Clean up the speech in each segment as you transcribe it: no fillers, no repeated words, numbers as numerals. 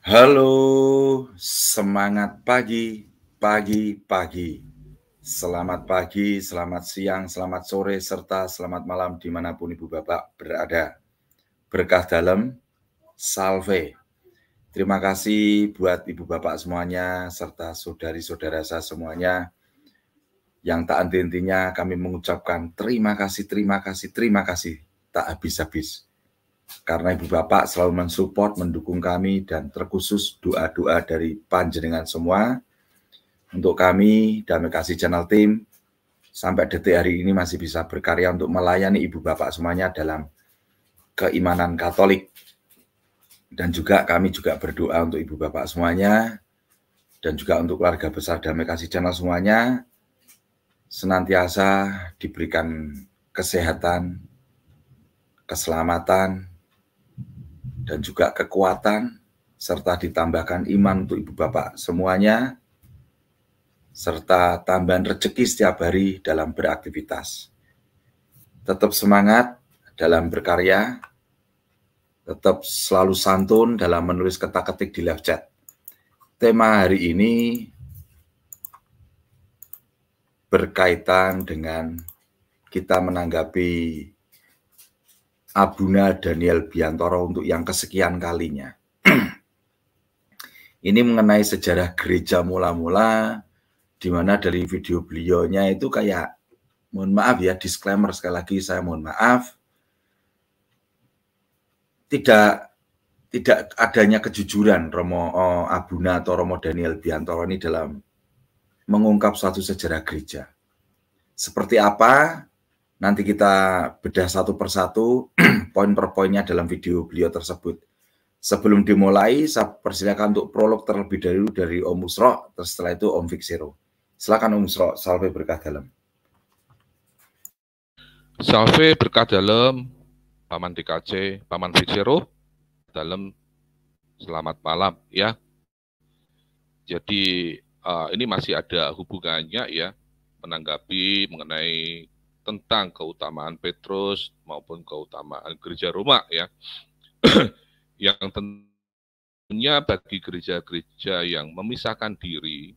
Halo, semangat pagi, pagi. Selamat pagi, selamat siang, selamat sore, serta selamat malam dimanapun Ibu Bapak berada. Berkah dalam, salve. Terima kasih buat Ibu Bapak semuanya, serta saudari-saudara saya semuanya. Yang tak henti-hentinya kami mengucapkan terima kasih, tak habis-habis. Karena Ibu Bapak selalu mensupport, mendukung kami, dan terkhusus doa-doa dari panjenengan semua untuk kami Damai Kasih Channel Team sampai detik hari ini masih bisa berkarya untuk melayani Ibu Bapak semuanya dalam keimanan Katolik. Dan juga kami juga berdoa untuk Ibu Bapak semuanya dan juga untuk keluarga besar Damai Kasih Channel semuanya senantiasa diberikan kesehatan, keselamatan, dan juga kekuatan, serta ditambahkan iman untuk Ibu Bapak semuanya, serta tambahan rezeki setiap hari dalam beraktivitas. Tetap semangat dalam berkarya, tetap selalu santun dalam menulis ketik-ketik di live chat. Tema hari ini berkaitan dengan kita menanggapi Abuna Daniel Biantoro untuk yang kesekian kalinya. Ini mengenai sejarah gereja mula-mula, di mana dari video beliaunya itu kayak, mohon maaf ya, disclaimer sekali lagi, saya mohon maaf, tidak adanya kejujuran Romo Abuna atau Romo Daniel Biantoro ini dalam mengungkap suatu sejarah gereja. Seperti apa? Nanti kita bedah satu persatu, poin per poinnya dalam video beliau tersebut. Sebelum dimulai, saya persilakan untuk prolog terlebih dahulu dari Om Usro, terus setelah itu Om Fixero. Silakan Om Usro, salve berkah dalam. Salve berkah dalam, Paman DKC, Paman Fixero, dalam selamat malam ya. Jadi ini masih ada hubungannya ya, menanggapi mengenai tentang keutamaan Petrus maupun keutamaan gereja Roma ya. Yang tentunya bagi gereja-gereja yang memisahkan diri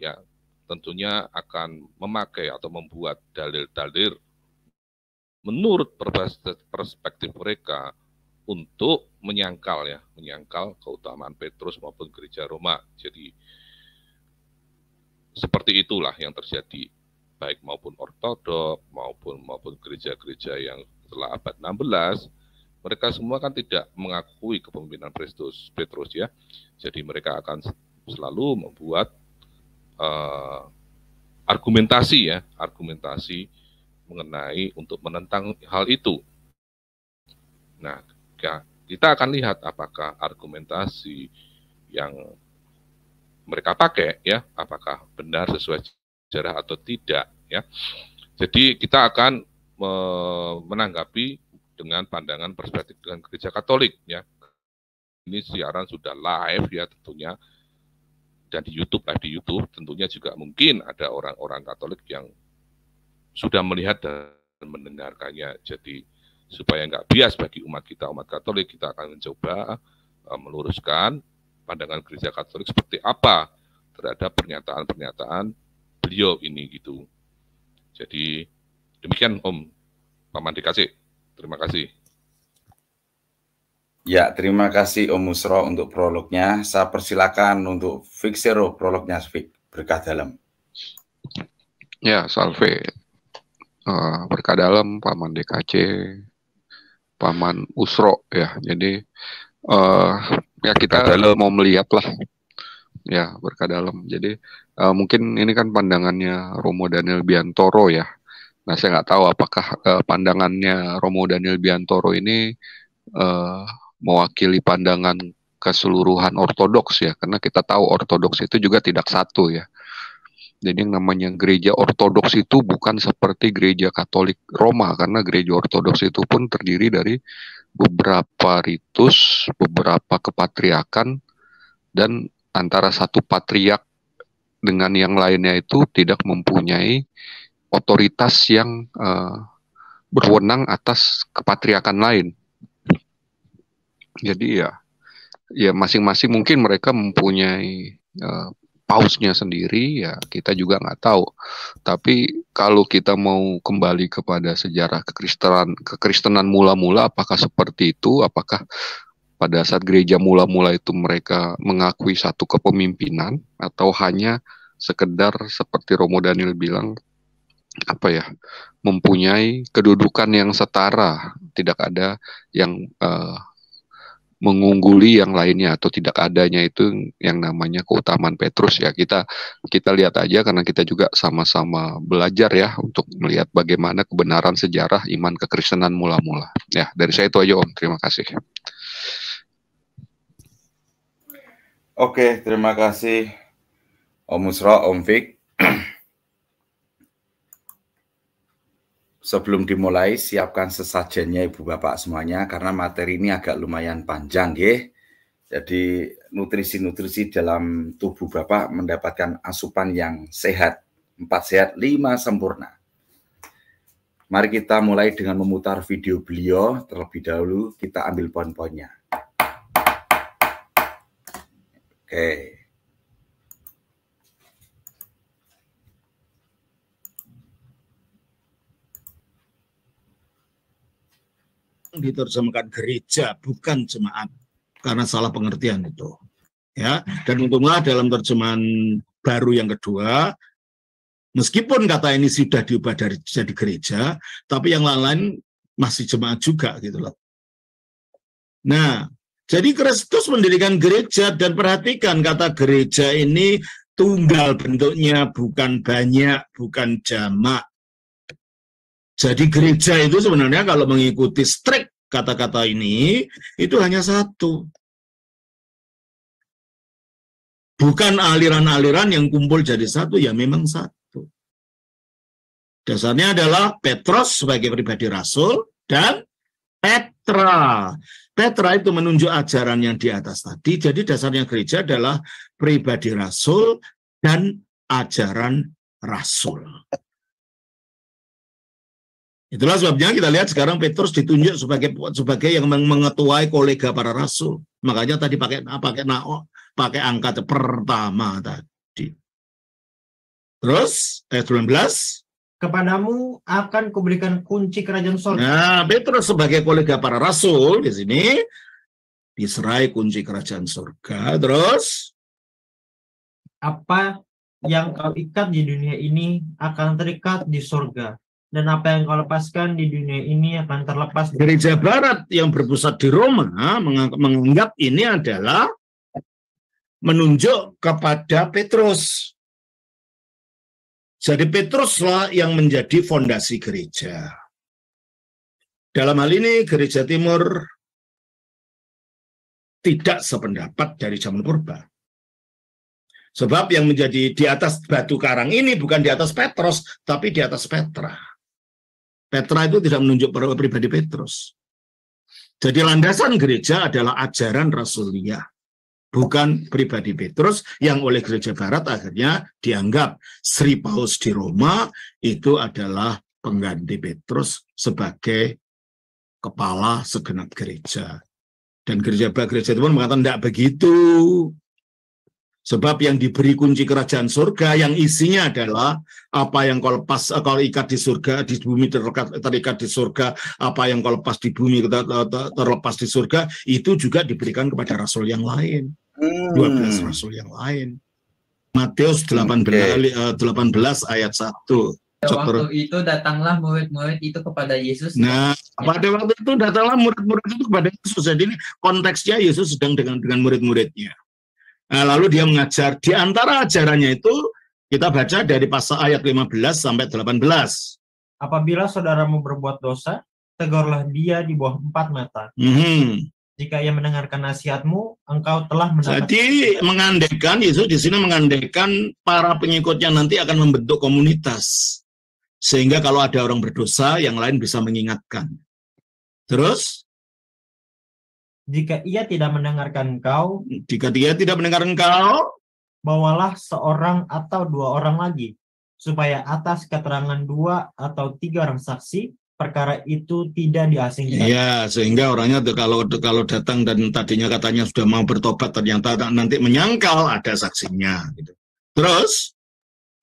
ya, tentunya akan memakai atau membuat dalil-dalil menurut perspektif mereka untuk menyangkal keutamaan Petrus maupun gereja Roma. Jadi seperti itulah yang terjadi, baik maupun ortodok maupun gereja-gereja yang setelah abad 16, mereka semua kan tidak mengakui kepemimpinan Petrus ya. Jadi mereka akan selalu membuat argumentasi mengenai untuk menentang hal itu. Nah, kita akan lihat apakah argumentasi yang mereka pakai ya, apakah benar sesuai sejarah atau tidak ya. Jadi kita akan menanggapi dengan pandangan perspektif dengan gereja Katolik ya. Ini siaran sudah live ya tentunya, dan di YouTube tentunya juga mungkin ada orang-orang Katolik yang sudah melihat dan mendengarkannya. Jadi supaya nggak bias bagi umat Katolik, kita akan mencoba meluruskan pandangan gereja Katolik seperti apa terhadap pernyataan-pernyataan beliau ini gitu. Jadi demikian Om Paman DKC. Terima kasih. Ya, terima kasih Om Usro untuk prolognya. Saya persilakan untuk Fixero prolognya, berkah dalam. Ya, salve. Berkah dalam Paman DKC, Paman Usro ya. Jadi ya kita mau melihat lah ya, berkah dalam. Jadi mungkin ini kan pandangannya Romo Daniel Biantoro ya. Nah, saya nggak tahu apakah pandangannya Romo Daniel Biantoro ini mewakili pandangan keseluruhan ortodoks ya, karena kita tahu ortodoks itu juga tidak satu ya. Jadi yang namanya gereja ortodoks itu bukan seperti gereja Katolik Roma, karena gereja ortodoks itu pun terdiri dari beberapa ritus, beberapa kepatriakan, dan antara satu patriark dengan yang lainnya itu tidak mempunyai otoritas yang berwenang atas kepatriakan lain. Jadi ya ya masing-masing mungkin mereka mempunyai pausnya sendiri, ya kita juga nggak tahu. Tapi kalau kita mau kembali kepada sejarah kekristenan mula-mula, apakah seperti itu? Apakah pada saat gereja mula-mula itu mereka mengakui satu kepemimpinan, atau hanya sekedar seperti Romo Daniel bilang, mempunyai kedudukan yang setara, tidak ada yang mengungguli yang lainnya, atau tidak adanya itu yang namanya keutamaan Petrus ya. Kita lihat aja, karena kita juga sama-sama belajar ya untuk melihat bagaimana kebenaran sejarah iman kekristenan mula-mula. Ya, dari saya itu aja Om, terima kasih. Oke, terima kasih Om Musro, Om Fik. Sebelum dimulai, siapkan sesajennya Ibu Bapak semuanya, karena materi ini agak lumayan panjang ya. Jadi nutrisi-nutrisi dalam tubuh Bapak mendapatkan asupan yang sehat. 4 sehat, 5 sempurna. Mari kita mulai dengan memutar video beliau. Terlebih dahulu kita ambil poin-poinnya. Oke. Diterjemahkan gereja, bukan jemaat, karena salah pengertian itu. Ya, dan untunglah dalam terjemahan baru yang kedua, meskipun kata ini sudah diubah dari jadi gereja, tapi yang lain-lain masih jemaat juga gitu loh. Nah, jadi Kristus mendirikan gereja, dan perhatikan kata gereja ini tunggal bentuknya, bukan banyak, bukan jamak. Jadi gereja itu sebenarnya kalau mengikuti strict kata-kata ini, itu hanya satu. Bukan aliran-aliran yang kumpul jadi satu, ya memang satu. Dasarnya adalah Petrus sebagai pribadi rasul dan Petra. Petra itu menunjuk ajaran yang di atas tadi, jadi dasarnya gereja adalah pribadi rasul dan ajaran rasul. Itulah sebabnya kita lihat sekarang Petrus ditunjuk sebagai yang mengetuai kolega para rasul. Makanya tadi pakai angka pertama tadi. Terus ayat 19, kepadamu akan kuberikan kunci kerajaan sorga. Nah, Petrus sebagai kolega para rasul di sini diserai kunci kerajaan surga. Terus apa yang kau ikat di dunia ini akan terikat di surga, dan apa yang kau lepaskan di dunia ini akan terlepas. Gereja Barat yang berpusat di Roma menganggap ini adalah menunjuk kepada Petrus. Jadi Petruslah yang menjadi fondasi gereja. Dalam hal ini gereja Timur tidak sependapat dari zaman purba. Sebab yang menjadi di atas batu karang ini bukan di atas Petrus, tapi di atas Petra. Petra itu tidak menunjuk pribadi Petrus. Jadi landasan gereja adalah ajaran rasulia, bukan pribadi Petrus, yang oleh gereja Barat akhirnya dianggap Sri Paus di Roma itu adalah pengganti Petrus sebagai kepala segenap gereja. Dan gereja Timur mengatakan tidak begitu. Sebab yang diberi kunci kerajaan surga yang isinya adalah apa yang kau lepas, kau ikat di surga, di bumi terikat di surga, apa yang kau lepas di bumi terlepas di surga, itu juga diberikan kepada rasul yang lain. 12 rasul yang lain. Matius 18 ayat 1. Waktu itu datanglah murid-murid itu kepada Yesus. Nah, pada waktu itu datanglah murid-murid itu kepada Yesus. Jadi ini konteksnya Yesus sedang dengan murid-muridnya. Nah, lalu dia mengajar, di antara ajarannya itu kita baca dari pasal ayat 15 sampai 18. Apabila saudaramu berbuat dosa, tegurlah dia di bawah 4 mata. Jika ia mendengarkan nasihatmu, engkau telah mendapat. Jadi mengandaikan, Yesus di sini mengandaikan para pengikutnya nanti akan membentuk komunitas. Sehingga kalau ada orang berdosa, yang lain bisa mengingatkan. Terus? Jika ia tidak mendengarkan engkau, bawalah seorang atau 2 orang lagi, supaya atas keterangan 2 atau 3 orang saksi, perkara itu tidak diasingkan. Ya, sehingga orangnya tuh kalau datang dan tadinya katanya sudah mau bertobat, ternyata nanti menyangkal ada saksinya. Gitu. Terus,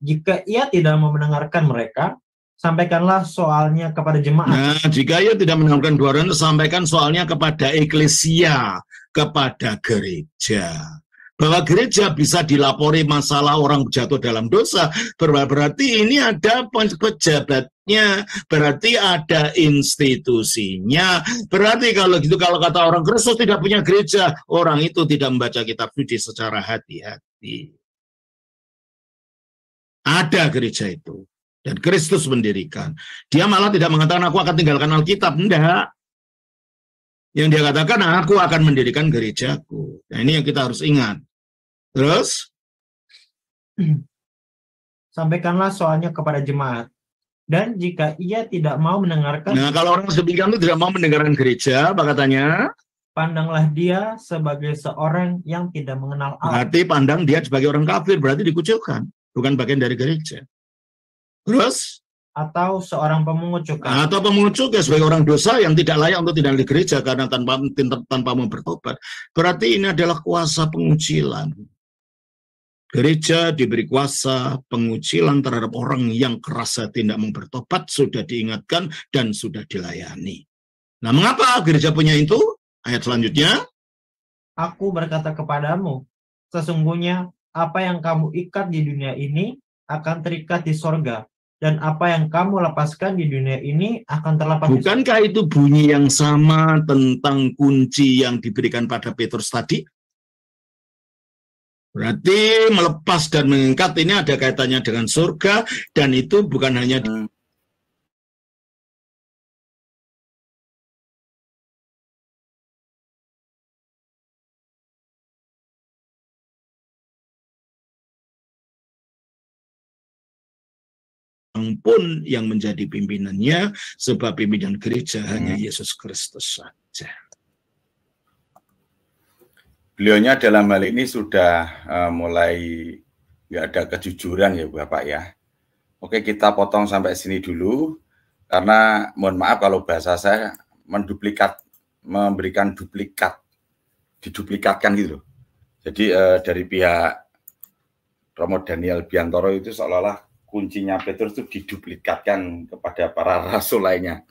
jika ia tidak mau mendengarkan mereka, sampaikanlah soalnya kepada jemaat. Nah, jika ia tidak mendengarkan dua orang, sampaikan soalnya kepada eklesia, kepada gereja. Bahwa gereja bisa dilapori masalah orang jatuh dalam dosa, berarti ini ada pejabatnya, berarti ada institusinya. Berarti kalau gitu, kalau kata orang Kristus tidak punya gereja, orang itu tidak membaca kitab suci secara hati-hati. Ada gereja itu. Dan Kristus mendirikan. Dia malah tidak mengatakan aku akan tinggalkan Alkitab. Enggak. Yang dia katakan aku akan mendirikan gerejaku. Nah, ini yang kita harus ingat. Terus? Sampaikanlah soalnya kepada jemaat. Dan jika ia tidak mau mendengarkan... Nah, kalau orang sedemikian itu tidak mau mendengarkan gereja, apa katanya? Pandanglah dia sebagai seorang yang tidak mengenal Allah. Berarti pandang dia sebagai orang kafir, berarti dikucilkan. Bukan bagian dari gereja. Terus? Atau seorang pemungut cukai. Atau pemungut cukai sebagai orang dosa yang tidak layak untuk tinggal di gereja karena tanpa mau bertobat. Berarti ini adalah kuasa pengucilan. Gereja diberi kuasa pengucilan terhadap orang yang kerasa tidak mau bertobat, sudah diingatkan dan sudah dilayani. Nah, mengapa gereja punya itu? Ayat selanjutnya. Aku berkata kepadamu, sesungguhnya apa yang kamu ikat di dunia ini akan terikat di sorga, dan apa yang kamu lepaskan di dunia ini akan terlepas. Bukankah itu bunyi yang sama tentang kunci yang diberikan pada Petrus tadi? Berarti melepas dan mengikat ini ada kaitannya dengan surga, dan itu bukan hanya pun yang menjadi pimpinannya, sebab pimpinan gereja hanya Yesus Kristus saja. Beliaunya dalam hal ini sudah mulai nggak ada kejujuran ya Bapak ya. Oke, kita potong sampai sini dulu, karena mohon maaf kalau bahasa saya memberikan duplikat, diduplikatkan gitu loh. Jadi dari pihak Romo Daniel Biantoro itu seolah-olah kuncinya Petrus itu diduplikatkan kepada para rasul lainnya.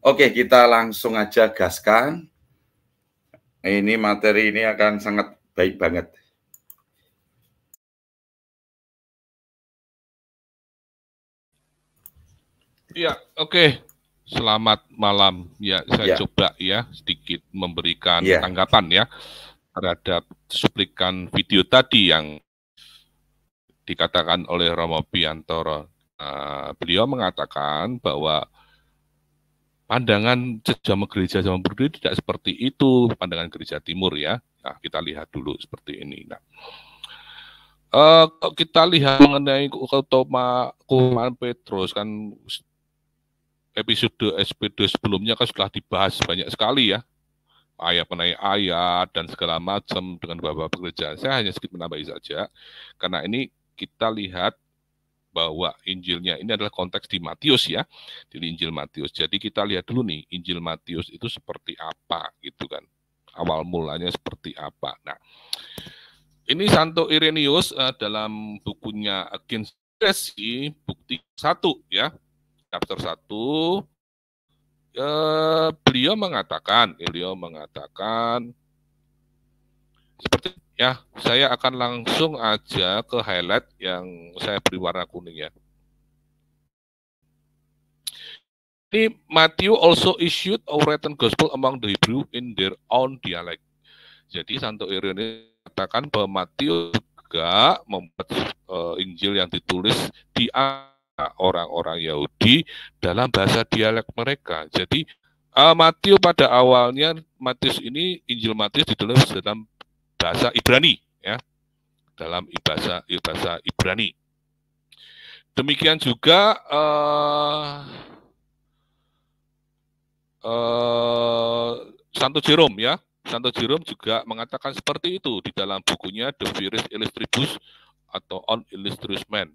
Oke, kita langsung aja gaskan. Ini materi ini akan sangat baik banget. Ya, oke. Selamat malam. Ya, saya coba ya sedikit memberikan tanggapan ya terhadap cuplikan video tadi yang dikatakan oleh Romo Biantoro. Beliau mengatakan bahwa pandangan sejama gereja zaman berdiri tidak seperti itu, pandangan gereja timur ya. Nah, kita lihat dulu seperti ini. Nah, kita lihat mengenai keutamaan Petrus kan, episode SPD sebelumnya kan sudah dibahas banyak sekali ya, ayat menaik ayat dan segala macam dengan bapak gereja. Saya hanya sedikit menambahi saja, karena ini kita lihat bahwa Injilnya ini adalah konteks di Matius ya, di Injil Matius. Jadi kita lihat dulu nih, Injil Matius itu seperti apa gitu kan, awal mulanya seperti apa. Nah, ini Santo Irenaeus dalam bukunya Against Heresy, bukti 1 ya, chapter 1, beliau mengatakan seperti ya, saya akan langsung aja ke highlight yang saya beri warna kuning ya. Ini Matthew also issued a written gospel among the Hebrew in their own dialect. Jadi Santo Irenaeus katakan bahwa Matius juga membuat Injil yang ditulis di orang-orang Yahudi dalam bahasa dialek mereka. Jadi Matius pada awalnya, Matius ini, Injil Matius ditulis dalam bahasa Ibrani ya, dalam bahasa Ibrani. Demikian juga Santo Jerome ya, Santo Jerome juga mengatakan seperti itu di dalam bukunya The Viris Illustribus atau On Illustrious Man.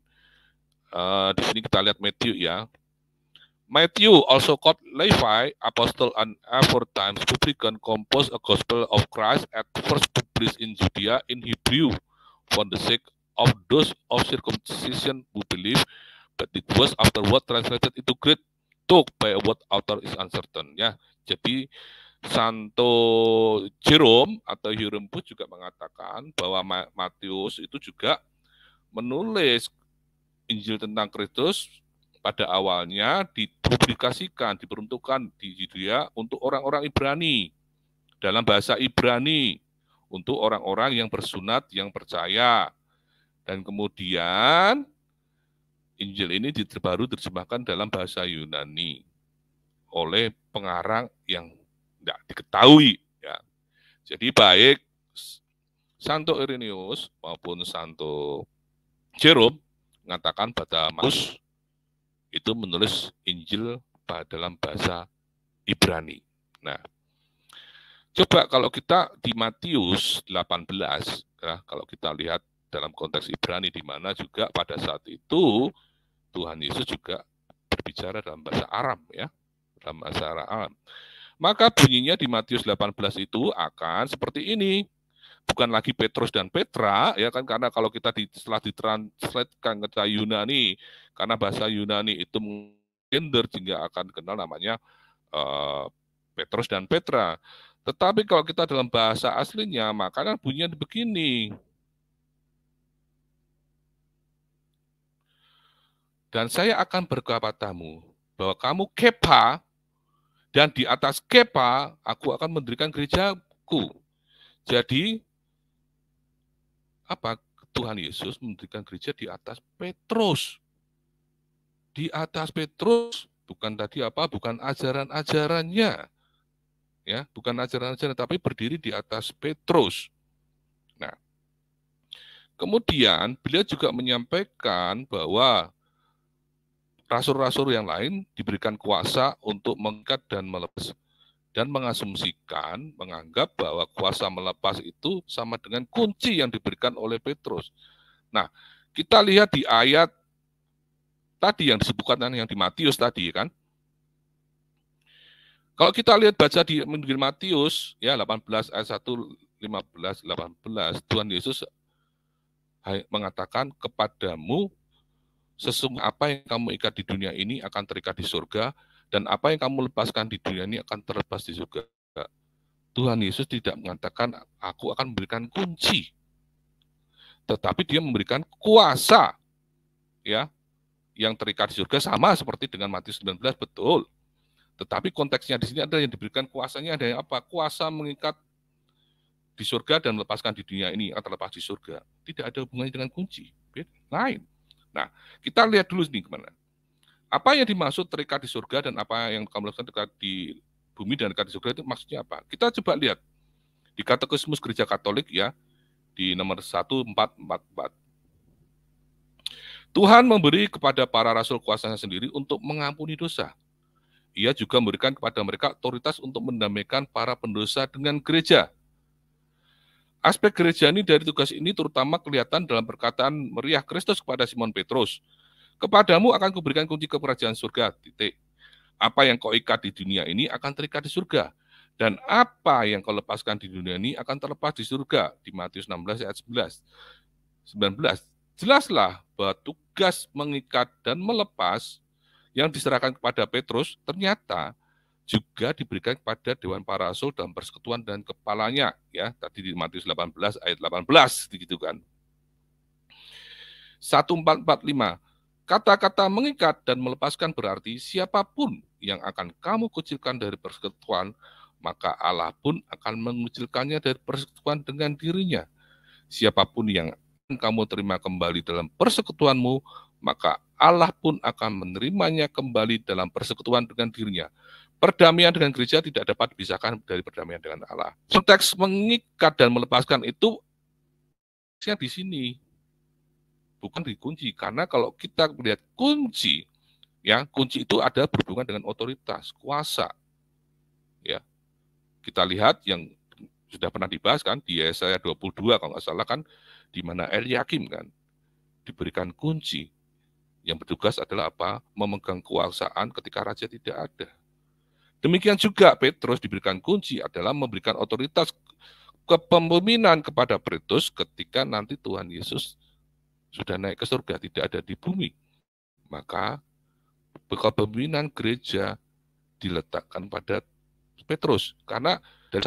Di sini kita lihat Matthew ya. Matthew, also called Levi, apostle and aforetime publican, composed a gospel of Christ at first published in Judea in Hebrew for the sake of those of circumcision who believe, but it was afterward translated into Greek, though by what author is uncertain. Ya, jadi Santo Jerome atau Hieronymus juga mengatakan bahwa Matius itu juga menulis Injil tentang Kristus pada awalnya dipublikasikan, diperuntukkan di Judea untuk orang-orang Ibrani, dalam bahasa Ibrani, untuk orang-orang yang bersunat, yang percaya. Dan kemudian Injil ini baru diterjemahkan dalam bahasa Yunani oleh pengarang yang tidak diketahui. Ya. Jadi baik Santo Irenaeus maupun Santo Jerome mengatakan pada Matius itu menulis Injil dalam bahasa Ibrani. Nah, coba kalau kita di Matius 18, ya, kalau kita lihat dalam konteks Ibrani, di mana juga pada saat itu Tuhan Yesus juga berbicara dalam bahasa Aram, ya, dalam bahasa Aram. Maka bunyinya di Matius 18 itu akan seperti ini. Bukan lagi Petrus dan Petra, ya kan, karena kalau kita setelah ditranslatekan ke Yunani, karena bahasa Yunani itu gender sehingga akan kenal namanya Petrus dan Petra. Tetapi kalau kita dalam bahasa aslinya, maka kan bunyinya begini. Dan saya akan berkata padamu bahwa kamu Kepa, dan di atas Kepa aku akan mendirikan gerejaku. Jadi apa? Tuhan Yesus mendirikan gereja di atas Petrus. Di atas Petrus, bukan tadi apa? Bukan ajaran-ajarannya. Ya, bukan ajaran-ajaran, tapi berdiri di atas Petrus. Nah, kemudian beliau juga menyampaikan bahwa rasul-rasul yang lain diberikan kuasa untuk mengikat dan melepas, dan mengasumsikan, menganggap bahwa kuasa melepas itu sama dengan kunci yang diberikan oleh Petrus. Nah, kita lihat di ayat tadi yang disebutkan yang di Matius tadi, kan? Kalau kita lihat baca di Matius ya 18 ayat 1, 15, 18, Tuhan Yesus mengatakan kepadamu, sesungguhnya apa yang kamu ikat di dunia ini akan terikat di surga, dan apa yang kamu lepaskan di dunia ini akan terlepas di surga. Tuhan Yesus tidak mengatakan, aku akan memberikan kunci. Tetapi dia memberikan kuasa. Ya, yang terikat di surga sama seperti dengan Matius 19, betul. Tetapi konteksnya di sini ada yang diberikan kuasanya, ada yang apa? Kuasa mengikat di surga dan melepaskan di dunia ini akan terlepas di surga. Tidak ada hubungannya dengan kunci. Lain. Nah, kita lihat dulu nih kemana. Apa yang dimaksud terikat di surga dan apa yang kamu lakukan terikat di bumi dan terikat di surga itu maksudnya apa? Kita coba lihat di Katekismus Gereja Katolik ya, di nomor 1444. Tuhan memberi kepada para rasul kuasanya sendiri untuk mengampuni dosa. Ia juga memberikan kepada mereka otoritas untuk mendamaikan para pendosa dengan gereja. Aspek gereja ini dari tugas ini terutama kelihatan dalam perkataan meriah Kristus kepada Simon Petrus. Kepadamu akan kuberikan kunci kerajaan surga, titik. Apa yang kau ikat di dunia ini akan terikat di surga. Dan apa yang kau lepaskan di dunia ini akan terlepas di surga. Di Matius 16 ayat 19. Jelaslah bahwa tugas mengikat dan melepas yang diserahkan kepada Petrus ternyata juga diberikan kepada Dewan Para Rasul dalam persekutuan dan kepalanya. Ya, tadi di Matius 18 ayat 18, gitu kan. 1445. Kata-kata mengikat dan melepaskan berarti siapapun yang akan kamu kucilkan dari persekutuan, maka Allah pun akan mengucilkannya dari persekutuan dengan dirinya. Siapapun yang kamu terima kembali dalam persekutuanmu, maka Allah pun akan menerimanya kembali dalam persekutuan dengan dirinya. Perdamaian dengan gereja tidak dapat dipisahkan dari perdamaian dengan Allah. Konteks mengikat dan melepaskan itu di sini. Bukan dikunci, karena kalau kita melihat kunci, ya kunci itu ada berhubungan dengan otoritas, kuasa. Ya, kita lihat yang sudah pernah dibahas kan di Yesaya 22 kalau nggak salah kan, di mana Eliakim kan diberikan kunci Yang bertugas adalah apa? Memegang kekuasaan ketika raja tidak ada. Demikian juga Petrus diberikan kunci adalah memberikan otoritas kepemimpinan kepada Petrus ketika nanti Tuhan Yesus sudah naik ke surga, tidak ada di bumi. Maka kepemimpinan gereja diletakkan pada Petrus. Karena dari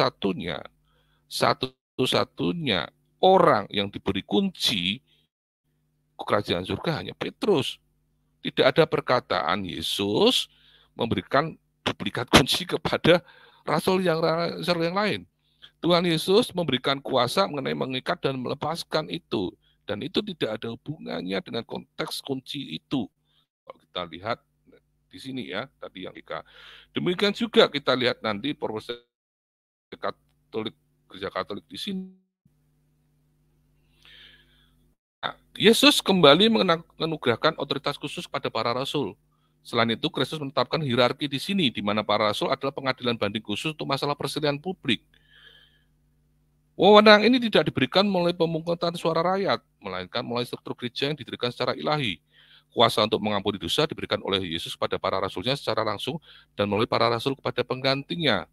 satu-satunya orang yang diberi kunci kerajaan surga hanya Petrus. Tidak ada perkataan Yesus memberikan duplikat kunci kepada rasul yang lain. Tuhan Yesus memberikan kuasa mengenai mengikat dan melepaskan itu. Dan itu tidak ada hubungannya dengan konteks kunci itu. Kalau kita lihat di sini ya, tadi yang Ika. Demikian juga kita lihat nanti Profesi Katolik, Gereja Katolik di sini. Nah, Yesus kembali menganugerahkan otoritas khusus pada para rasul. Selain itu, Kristus menetapkan hierarki di sini, di mana para rasul adalah pengadilan banding khusus untuk masalah perselisihan publik. Wewenang ini tidak diberikan melalui pemungutan suara rakyat, melainkan melalui struktur gereja yang didirikan secara ilahi. Kuasa untuk mengampuni dosa diberikan oleh Yesus kepada para rasulnya secara langsung dan melalui para rasul kepada penggantinya.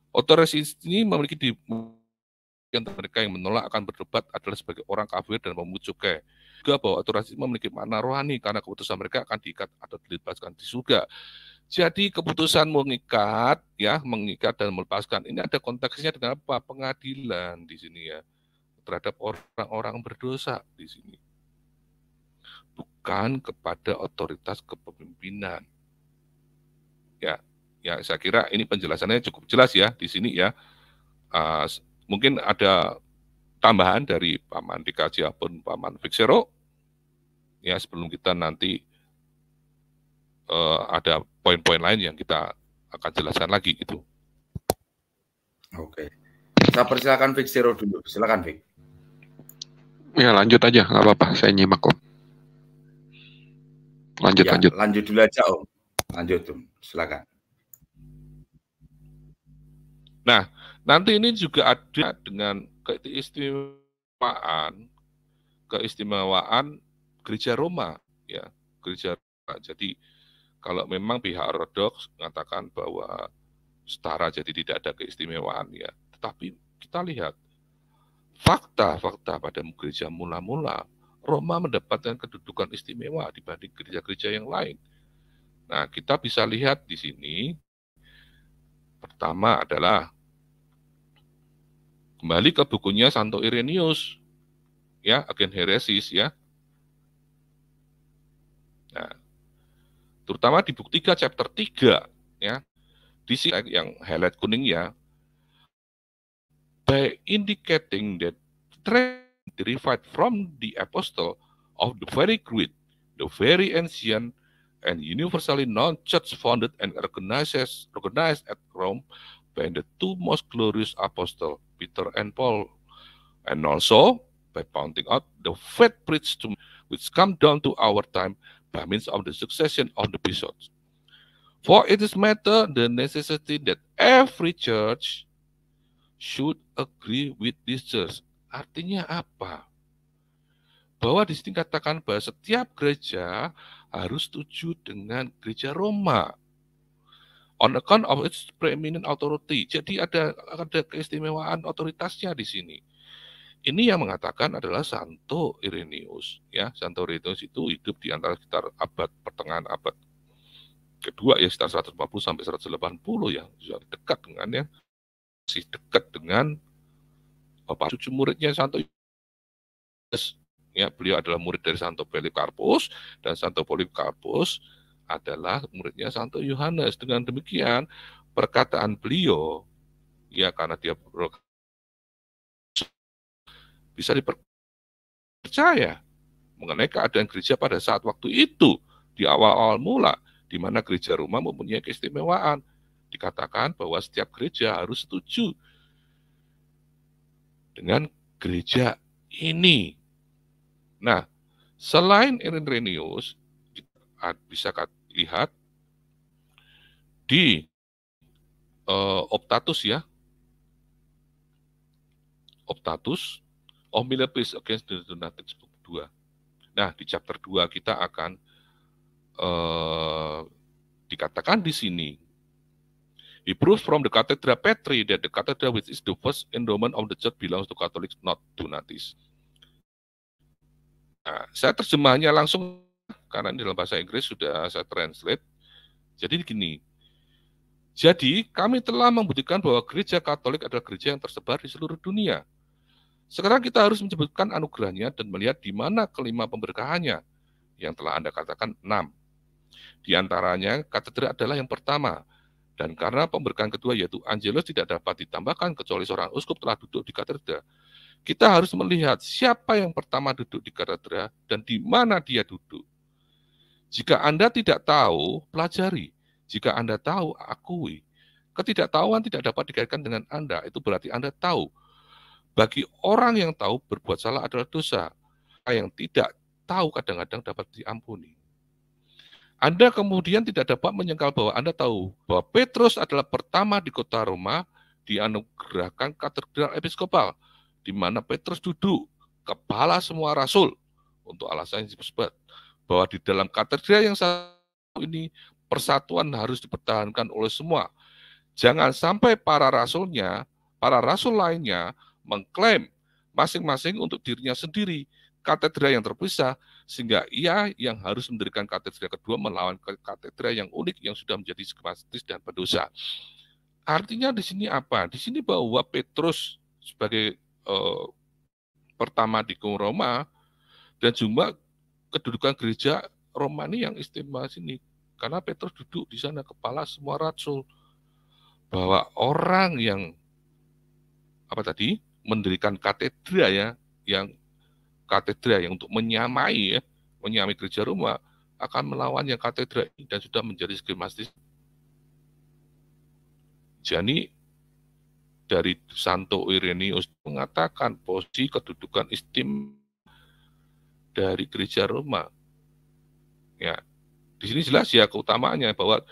Otoritas ini memiliki mereka yang menolak akan berdebat adalah sebagai orang kafir dan pemungut cukai. Juga bahwa otoritas memiliki makna rohani karena keputusan mereka akan diikat atau dilepaskan di surga. Jadi keputusan mengikat dan melepaskan ini ada konteksnya dengan apa? Pengadilan di sini ya terhadap orang-orang berdosa di sini. Bukan kepada otoritas kepemimpinan. Ya, saya kira ini penjelasannya cukup jelas ya di sini ya. Mungkin ada tambahan dari Paman Dikaji maupun Paman Fixero ya sebelum kita nanti ada poin-poin lain yang kita akan jelaskan lagi itu. Oke, saya persilakan Fixero dulu. Silakan Fix. Ya lanjut aja, nggak apa-apa. Saya nyimak kok. Lanjut. Lanjut dulu aja Om. Lanjut Om. Silakan. Nah, nanti ini juga ada dengan keistimewaan Gereja Roma ya, Gereja Roma. Jadi kalau memang pihak ortodoks mengatakan bahwa setara jadi tidak ada keistimewaan ya, tetapi kita lihat fakta pada gereja mula-mula Roma mendapatkan kedudukan istimewa dibanding gereja-gereja yang lain. Nah, kita bisa lihat di sini pertama adalah kembali ke bukunya Santo Irenaeus, ya, Agen Heresis, ya. Nah, terutama di buku 3, chapter 3, ya, di sini yang highlight kuning ya, by indicating that trend derived from the apostle of the very great, the very ancient, and universally known church founded and organized at Rome by the two most glorious apostles, Peter and Paul, and also by pointing out the faith preached to which come down to our time by means of the succession of the bishops. For it is matter the necessity that every church should agree with this church. Artinya apa? Bahwa di sini katakan bahwa setiap gereja harus setuju dengan gereja Roma. On account of its preeminent authority. Jadi ada keistimewaan otoritasnya di sini. Ini yang mengatakan adalah Santo Irenaeus. Ya, Santo Irenaeus itu hidup di antara sekitar pertengahan abad kedua ya, sekitar 140 sampai 180 ya, sudah dekat dengan ya, masih dekat dengan bapak cucu muridnya Santo Irenaeus. Ya, beliau adalah murid dari Santo Polikarpus dan Santo Polikarpus adalah muridnya Santo Yohanes. Dengan demikian, perkataan beliau, ya karena dia bisa dipercaya mengenai keadaan gereja pada saat waktu itu, di awal-awal mula, di mana gereja Roma mempunyai keistimewaan. Dikatakan bahwa setiap gereja harus setuju dengan gereja ini. Nah, selain Irenaeus, bisa lihat di Optatus ya, Optatus, Homilies Against the Donatics Book 2. Nah, di chapter 2 kita akan dikatakan di sini, he proves from the Cathedra Petri that the cathedra which is the first endowment of the church belongs to Catholics, not Donatis. Nah, saya terjemahnya langsung karena di dalam bahasa Inggris sudah saya translate. Jadi gini, jadi kami telah membuktikan bahwa gereja Katolik adalah gereja yang tersebar di seluruh dunia. Sekarang kita harus menyebutkan anugerahnya dan melihat di mana kelima pemberkahannya yang telah Anda katakan 6. Di antaranya, katedra adalah yang pertama. Dan karena pemberkahan kedua yaitu Angelus tidak dapat ditambahkan kecuali seorang uskup telah duduk di katedra, kita harus melihat siapa yang pertama duduk di katedra dan di mana dia duduk. Jika Anda tidak tahu, pelajari. Jika Anda tahu, akui. Ketidaktahuan tidak dapat dikaitkan dengan Anda, itu berarti Anda tahu. Bagi orang yang tahu, berbuat salah adalah dosa. Yang tidak tahu kadang-kadang dapat diampuni. Anda kemudian tidak dapat menyangkal bahwa Anda tahu bahwa Petrus adalah pertama di kota Roma dianugerahkan katedral episkopal, di mana Petrus duduk, kepala semua rasul, untuk alasan yang disebut bahwa di dalam katedral yang satu ini persatuan harus dipertahankan oleh semua. Jangan sampai para rasul lainnya mengklaim masing-masing untuk dirinya sendiri katedra yang terpisah, sehingga ia yang harus mendirikan katedra kedua melawan katedra yang unik yang sudah menjadi skematis dan berdosa. Artinya di sini apa? Di sini bahwa Petrus sebagai pertama di Roma dan juga kedudukan gereja Roma ini yang istimewa sini, karena Petrus duduk di sana kepala semua rasul. Bahwa orang yang mendirikan katedra yang untuk menyamai gereja Roma akan melawan yang katedra ini dan sudah menjadi skematis. Jadi dari Santo Irenaeus mengatakan posisi kedudukan istimewa dari gereja Roma. Ya, di sini jelas ya keutamaannya bahwa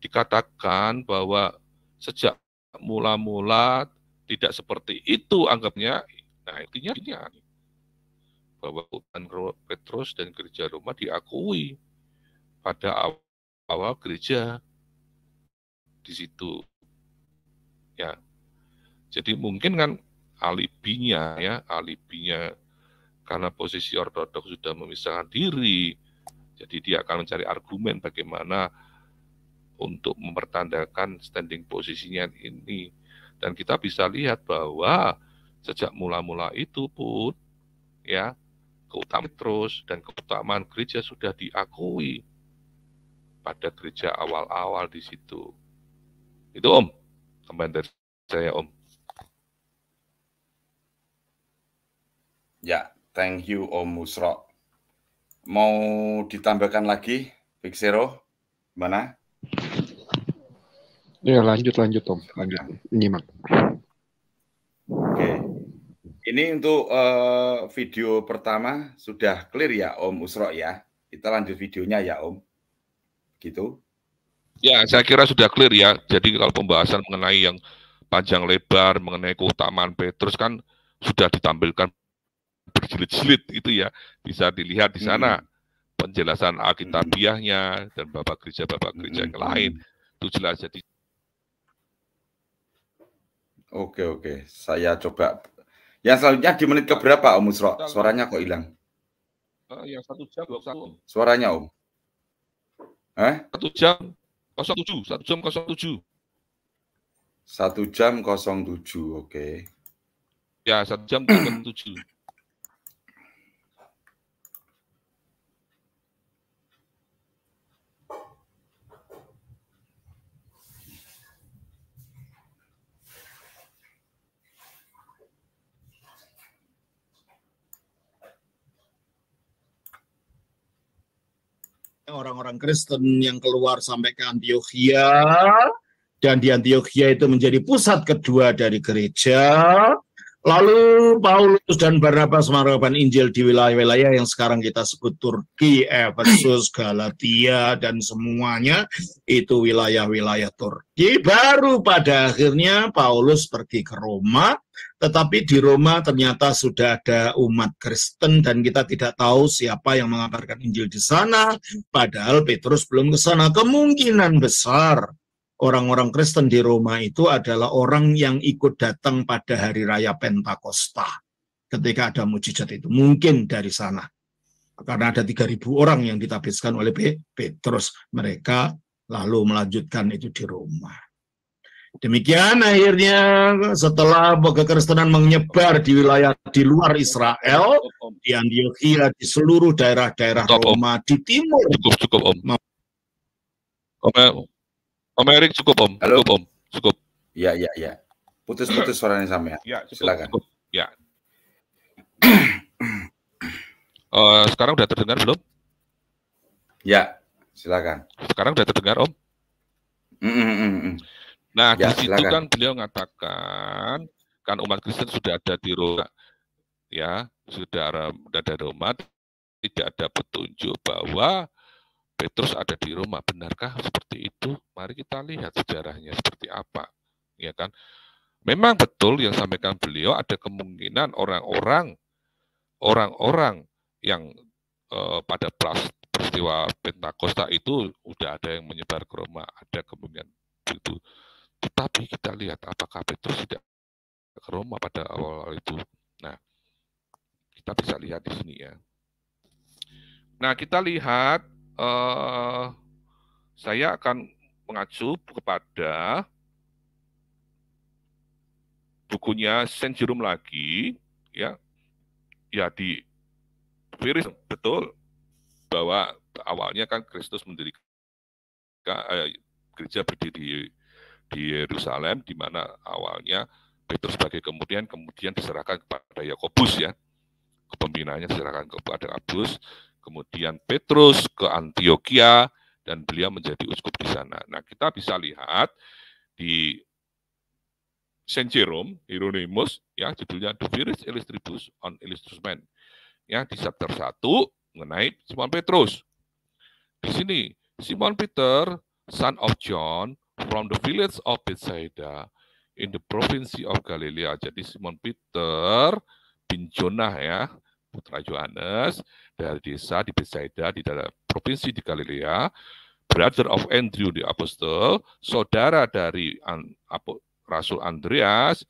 dikatakan bahwa sejak mula-mula tidak seperti itu anggapnya. Nah, intinya bahwa Petrus dan gereja Roma diakui pada awal gereja di situ. Ya. Jadi mungkin kan alibinya karena posisi ortodoks sudah memisahkan diri. Jadi dia akan mencari argumen bagaimana untuk mempertandakan standing posisinya ini. Dan kita bisa lihat bahwa sejak mula-mula itu pun ya keutamaan Petrus dan keutamaan gereja sudah diakui pada gereja awal-awal di situ. Itu Om, tambahan dari saya Om. Ya, thank you Om Musro. Mau ditambahkan lagi, Fixero? Mana? Ya lanjut Om, lanjut. Nyimak. Oke. Ini untuk video pertama sudah clear ya Om Usro ya. Kita lanjut videonya ya Om. Gitu. Ya, saya kira sudah clear ya. Jadi kalau pembahasan mengenai yang panjang lebar, mengenai keutamaan Petrus kan sudah ditampilkan berjilid-jilid itu ya. Bisa dilihat di sana penjelasan Alkitabiahnya dan bapak gereja yang lain. Itu jelas. Jadi Oke. Saya coba. Yang selanjutnya di menit keberapa Om Usro? Suaranya kok hilang? Yang 1 jam 21. Suaranya Om? 1 jam 07. 1 jam 07. 1 jam 07, oke. Ya, 1 jam 07. Orang-orang Kristen yang keluar sampai ke Antiokhia, dan di Antiokhia itu menjadi pusat kedua dari gereja. Lalu Paulus dan Barnabas mengabarkan Injil di wilayah-wilayah yang sekarang kita sebut Turki, Efesus, Galatia, dan semuanya itu wilayah-wilayah Turki. Baru pada akhirnya Paulus pergi ke Roma, tetapi di Roma ternyata sudah ada umat Kristen dan kita tidak tahu siapa yang mengabarkan Injil di sana, padahal Petrus belum ke sana. Kemungkinan besar orang-orang Kristen di Roma itu adalah orang yang ikut datang pada hari raya Pentakosta ketika ada mujizat itu. Mungkin dari sana. Karena ada 3.000 orang yang ditabiskan oleh Petrus. Mereka lalu melanjutkan itu di Roma. Demikian akhirnya setelah kekristenan menyebar di wilayah di luar Israel, di Antioquia, di seluruh daerah-daerah Roma, di timur. Cukup, Om. Om Erik, cukup, Om. Halo? Cukup, Om. Cukup. Ya. Putus-putus suaranya sampai. Ya, cukup, Silakan. Cukup. Ya. Sekarang udah terdengar belum? Ya, silakan. Sekarang udah terdengar, Om? Nah, Ya, di situ silakan. kan beliau mengatakan, kan umat Kristen sudah ada di Roma, ya, sudah ada di Roma, tidak ada petunjuk bahwa Petrus ada di Roma. Benarkah seperti itu? Mari kita lihat sejarahnya seperti apa, ya kan? Memang betul yang sampaikan beliau, ada kemungkinan orang-orang yang pada peristiwa Pentakosta itu udah ada yang menyebar ke Roma, ada kemungkinan itu. Tetapi kita lihat apakah Petrus tidak ke Roma pada awal itu. Nah, kita bisa lihat di sini ya. Nah, kita lihat, saya akan mengacu kepada bukunya Saint Jerome lagi, ya di Firis, betul bahwa awalnya kan Kristus mendirikan gereja berdiri di Yerusalem, di mana awalnya Petrus sebagai kemudian diserahkan kepada Yakobus, ya, kepemimpinannya diserahkan kepada Yakobus. Kemudian Petrus ke Antioquia dan beliau menjadi uskup di sana. Nah, kita bisa lihat di Saint Jerome Hieronymus, ya, judulnya The Viris Illustribus on Illustrament, ya, di chapter 1 mengenai Simon Petrus. Di sini Simon Peter, son of John, from the village of Bethsaida in the province of Galilee. Jadi Simon Peter bin Jonah, ya, putra Yohanes, dari desa di Bethsaida di dalam provinsi di Galilea, brother of Andrew the apostle, saudara dari Rasul Andreas,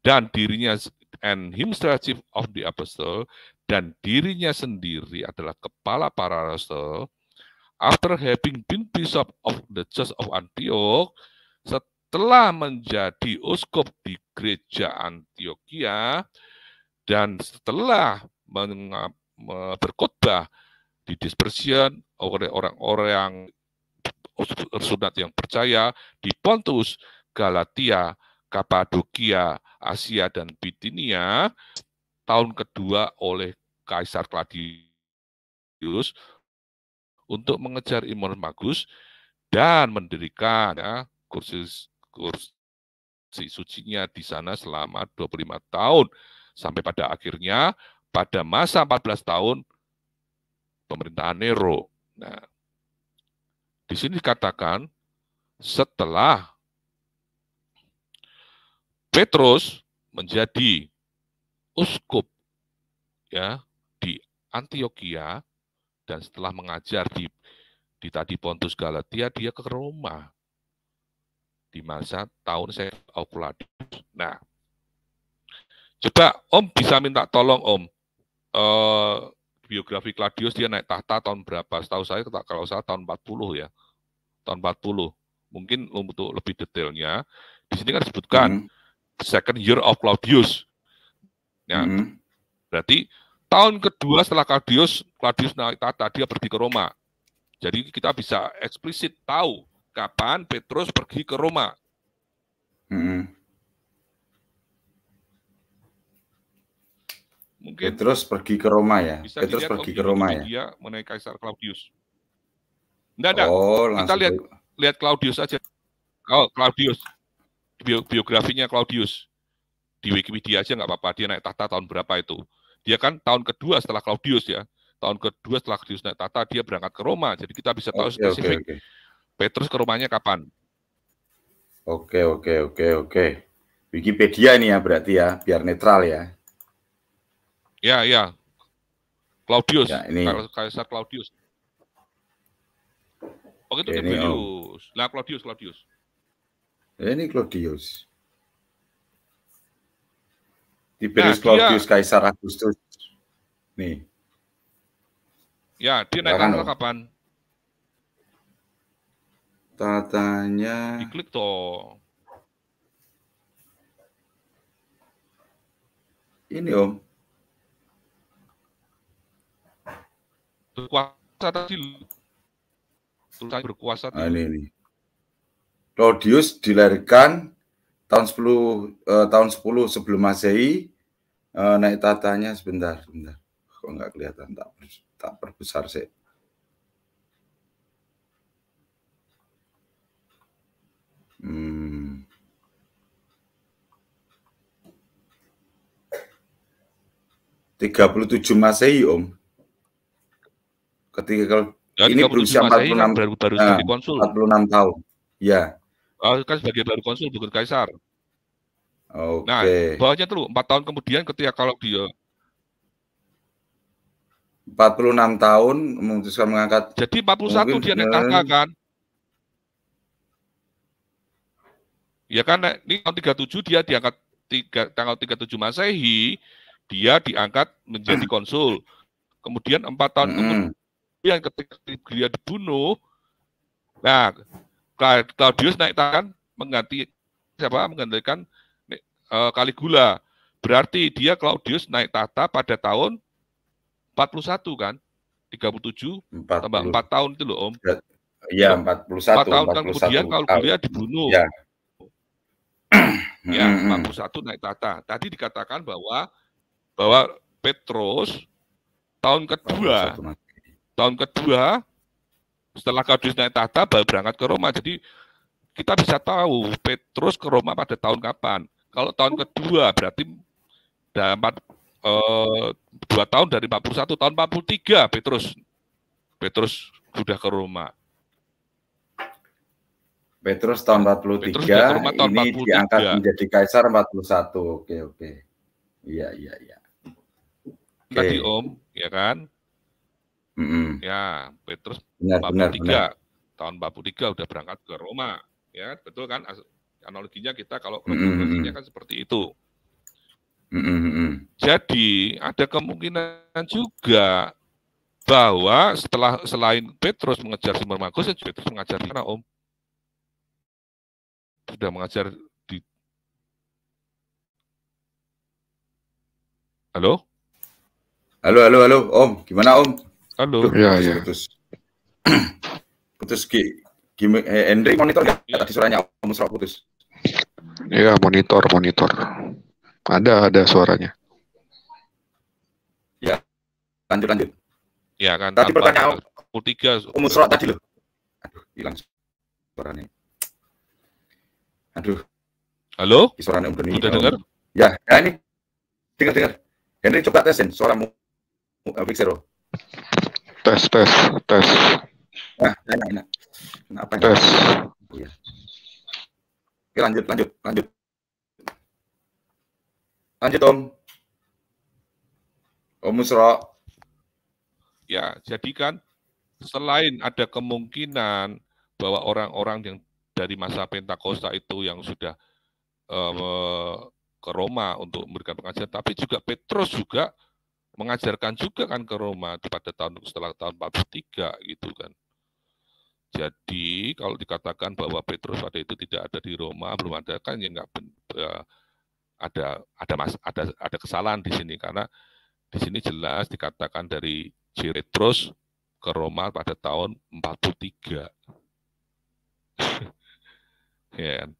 dan dirinya and himself chief of the apostle, dan dirinya sendiri adalah kepala para rasul. After having been bishop of the church of Antioch, setelah menjadi uskup di gereja Antioquia, dan setelah berkhotbah di dispersion oleh orang-orang sunat yang percaya di Pontus, Galatia, Kapadokia, Asia, dan Bitinia, tahun kedua oleh Kaisar Claudius untuk mengejar iman bagus dan mendirikan, ya, kursi sucinya di sana selama 25 tahun sampai pada akhirnya pada masa 14 tahun pemerintahan Nero. Nah, di sini dikatakan setelah Petrus menjadi uskup, ya, di Antioquia, dan setelah mengajar di tadi Pontus Galatia, dia ke Roma di masa tahun Claudius. Nah, coba Om bisa minta tolong Om, biografi Claudius dia naik tahta tahun berapa? Setahu saya kalau salah tahun 40, ya, tahun 40. Mungkin untuk lebih detailnya di sini kan disebutkan second year of Claudius. Ya, berarti tahun kedua setelah Claudius naik tahta, dia pergi ke Roma. Jadi kita bisa eksplisit tahu kapan Petrus pergi ke Roma. Mungkin Petrus pergi ke Roma, ya. Petrus pergi ke Roma, ya. Dia mengenai Kaisar Claudius. Enggak. Oh, kita lihat Claudius aja. Claudius, biografinya Claudius. di Wikipedia aja nggak apa-apa, dia naik tahta tahun berapa itu. Dia kan tahun kedua setelah Claudius ya. Tahun kedua setelah Claudius naik tahta, dia berangkat ke Roma. Jadi kita bisa tahu spesifik Petrus ke Romanya kapan. Oke. Wikipedia ini ya berarti ya, biar netral ya. Ya. Claudius, Ya, ini. Kaisar Claudius. Oh itu Ini, Tiberius. Nah Claudius. Ini Claudius. Tiberius Nah, Claudius Kaisar Agustus. Nih. Ya, dia naik tahta kapan? Tatanya. Diklik toh. Ini Om. Berkuasa tadi. Tulisan berkuasa tadi. Ini. Claudius dilahirkan tahun 10 sebelum Masehi. Naik tatanya sebentar. Kok nggak kelihatan, tak perbesar sih. Hmm. 37 Masehi, Om. Ketika kalau ya, ini berusia 46 kan baru jadi konsul. 46 tahun. Ya. Kan sebagai baru konsul bukan kaisar. Oke. Nah, bawahnya dulu 4 tahun kemudian ketika kalau dia 46 tahun memutuskan mengangkat. Jadi 41 dia naik tahta kan? Ya kan ini tahun 37 dia diangkat tanggal 37 Masehi, dia diangkat menjadi konsul. Kemudian 4 tahun kemudian ketika dia dibunuh, nah Claudius naik tahta menggantikan Caligula. Berarti dia Claudius naik tahta pada tahun 41 kan? 37 tambah 4 tahun itu loh Om. Iya, 41. 4 tahun kan kemudian Caligula dibunuh. Ya. Ya, 41 naik tahta. Tadi dikatakan bahwa Petrus tahun kedua setelah Claudius naik tahta baru berangkat ke Roma. Jadi kita bisa tahu Petrus ke Roma pada tahun kapan. Kalau tahun kedua berarti dapat 2 tahun dari 41, tahun 43 Petrus sudah ke Roma. Petrus tahun 43, tahun ini 43. Diangkat menjadi kaisar 41. Oke. Iya. Tadi Om, ya kan? Ya, Petrus benar. Tahun 43 udah berangkat ke Roma. Ya, betul kan? Analoginya kita kalau kronologinya kan seperti itu. Jadi ada kemungkinan juga bahwa selain Petrus mengejar Simermagus, Petrus mengajar di mana Om? Sudah mengajar di Halo, Om. Gimana Om? Halo. Ya. Putus Henry monitor nggak? Tadi suaranya Om Musro putus. Iya, monitor. Ada suaranya. Ya, lanjut. Ya kan. Tadi pertanyaan Om Musro tadi loh. Aduh, hilang suaranya. Aduh. Halo? Suaranya Om Doni. Sudah dengar? Ya, ini. Dengar. Henry coba tesin suaramu. Vixero. Tes. Nah, enak. Kenapa? Tes. Iya. Oke, lanjut. Lanjut Om. Om Musro. Ya, jadi kan selain ada kemungkinan bahwa orang-orang yang dari masa Pentakosta itu yang sudah ke Roma untuk memberikan pengajaran, tapi juga Petrus juga mengajarkan juga kan ke Roma pada setelah tahun 43 gitu kan. Jadi kalau dikatakan bahwa Petrus pada itu tidak ada di Roma, belum ada kan ya nggak ada kesalahan di sini karena di sini jelas dikatakan dari Petrus ke Roma pada tahun 43. Ya.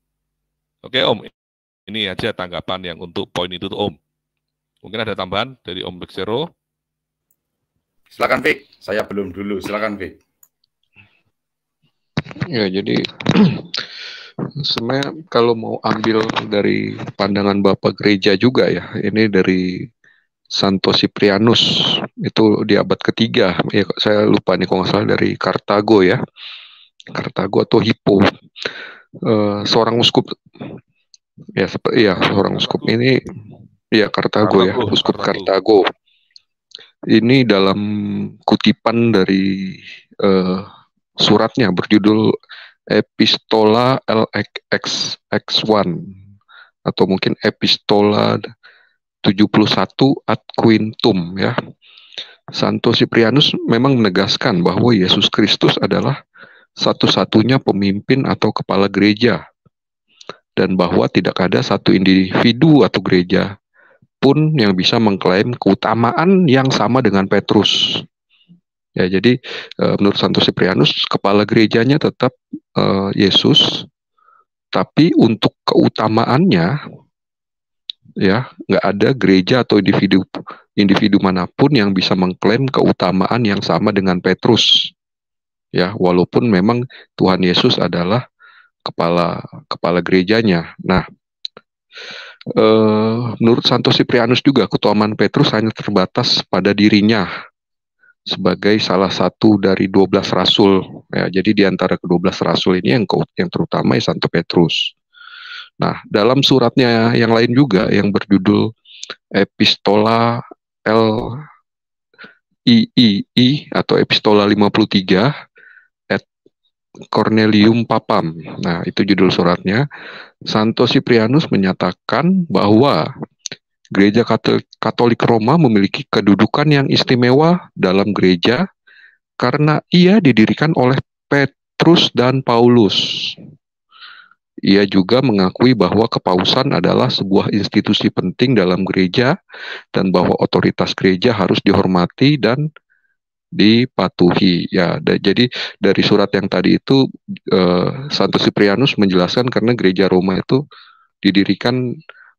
Oke Om, ini aja tanggapan yang untuk poin itu tuh Om. Mungkin ada tambahan dari Om Vixero? Silakan Vic, saya belum dulu. Silakan Vic. Ya, jadi Sebenarnya kalau mau ambil dari pandangan Bapak Gereja juga ya, ini dari Santo Cyprianus, itu di abad ketiga, ya saya lupa nih kalau nggak salah dari Kartago ya, Kartago atau Hippo, seorang uskup, ya seorang uskup ini, ya Kartago ya, uskup Kartago. Ini dalam kutipan dari suratnya berjudul Epistola LXX1 atau mungkin Epistola 71 ad Quintum ya. Santo Cyprianus memang menegaskan bahwa Yesus Kristus adalah satu-satunya pemimpin atau kepala gereja dan bahwa tidak ada satu individu atau gereja pun yang bisa mengklaim keutamaan yang sama dengan Petrus. Ya, jadi menurut Santo Cyprianus kepala gerejanya tetap Yesus, tapi untuk keutamaannya ya nggak ada gereja atau individu manapun yang bisa mengklaim keutamaan yang sama dengan Petrus. Ya, walaupun memang Tuhan Yesus adalah kepala gerejanya. Nah, menurut Santo Cyprianus juga keutamaan Petrus hanya terbatas pada dirinya sebagai salah satu dari 12 rasul. Ya, jadi di antara ke-12 rasul ini yang terutama ya Santo Petrus. Nah, dalam suratnya yang lain juga yang berjudul Epistola LIII atau Epistola 53 et Cornelium Papam. Nah, itu judul suratnya. Santo Cyprianus menyatakan bahwa Gereja Katolik Roma memiliki kedudukan yang istimewa dalam gereja karena ia didirikan oleh Petrus dan Paulus. Ia juga mengakui bahwa kepausan adalah sebuah institusi penting dalam gereja dan bahwa otoritas gereja harus dihormati dan dipatuhi. Ya, jadi dari surat yang tadi itu Santo Cyprianus menjelaskan karena gereja Roma itu didirikan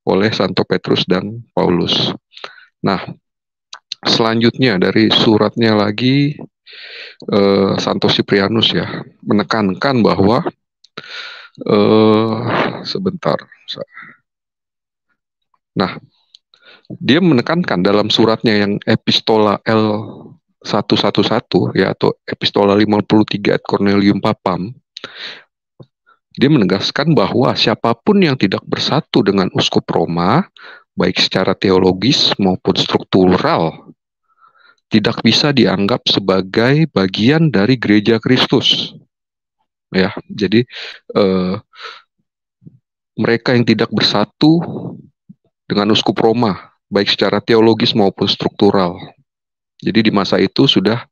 oleh Santo Petrus dan Paulus. Nah, selanjutnya dari suratnya lagi Santo Cyprianus ya menekankan bahwa sebentar. Nah, dia menekankan dalam suratnya yang Epistola L111 ya atau Epistola 53 ad Cornelium Papam. Dia menegaskan bahwa siapapun yang tidak bersatu dengan uskup Roma, baik secara teologis maupun struktural, tidak bisa dianggap sebagai bagian dari gereja Kristus. Ya, jadi mereka yang tidak bersatu dengan uskup Roma, baik secara teologis maupun struktural. Jadi di masa itu sudah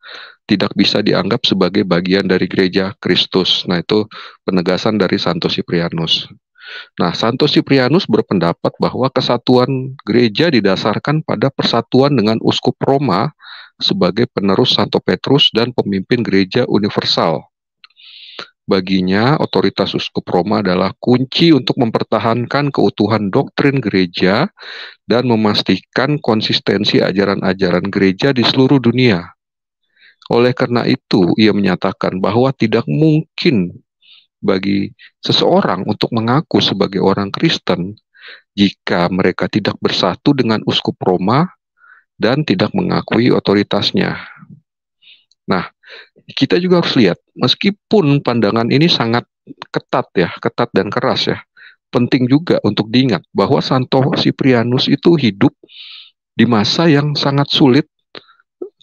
tidak bisa dianggap sebagai bagian dari gereja Kristus. Nah, itu penegasan dari Santo Cyprianus. Nah, Santo Cyprianus berpendapat bahwa kesatuan gereja didasarkan pada persatuan dengan uskup Roma sebagai penerus Santo Petrus dan pemimpin gereja universal. Baginya, otoritas uskup Roma adalah kunci untuk mempertahankan keutuhan doktrin gereja dan memastikan konsistensi ajaran-ajaran gereja di seluruh dunia. Oleh karena itu, ia menyatakan bahwa tidak mungkin bagi seseorang untuk mengaku sebagai orang Kristen jika mereka tidak bersatu dengan uskup Roma dan tidak mengakui otoritasnya. Nah, kita juga harus lihat, meskipun pandangan ini sangat ketat dan keras ya, penting juga untuk diingat bahwa Santo Cyprianus itu hidup di masa yang sangat sulit,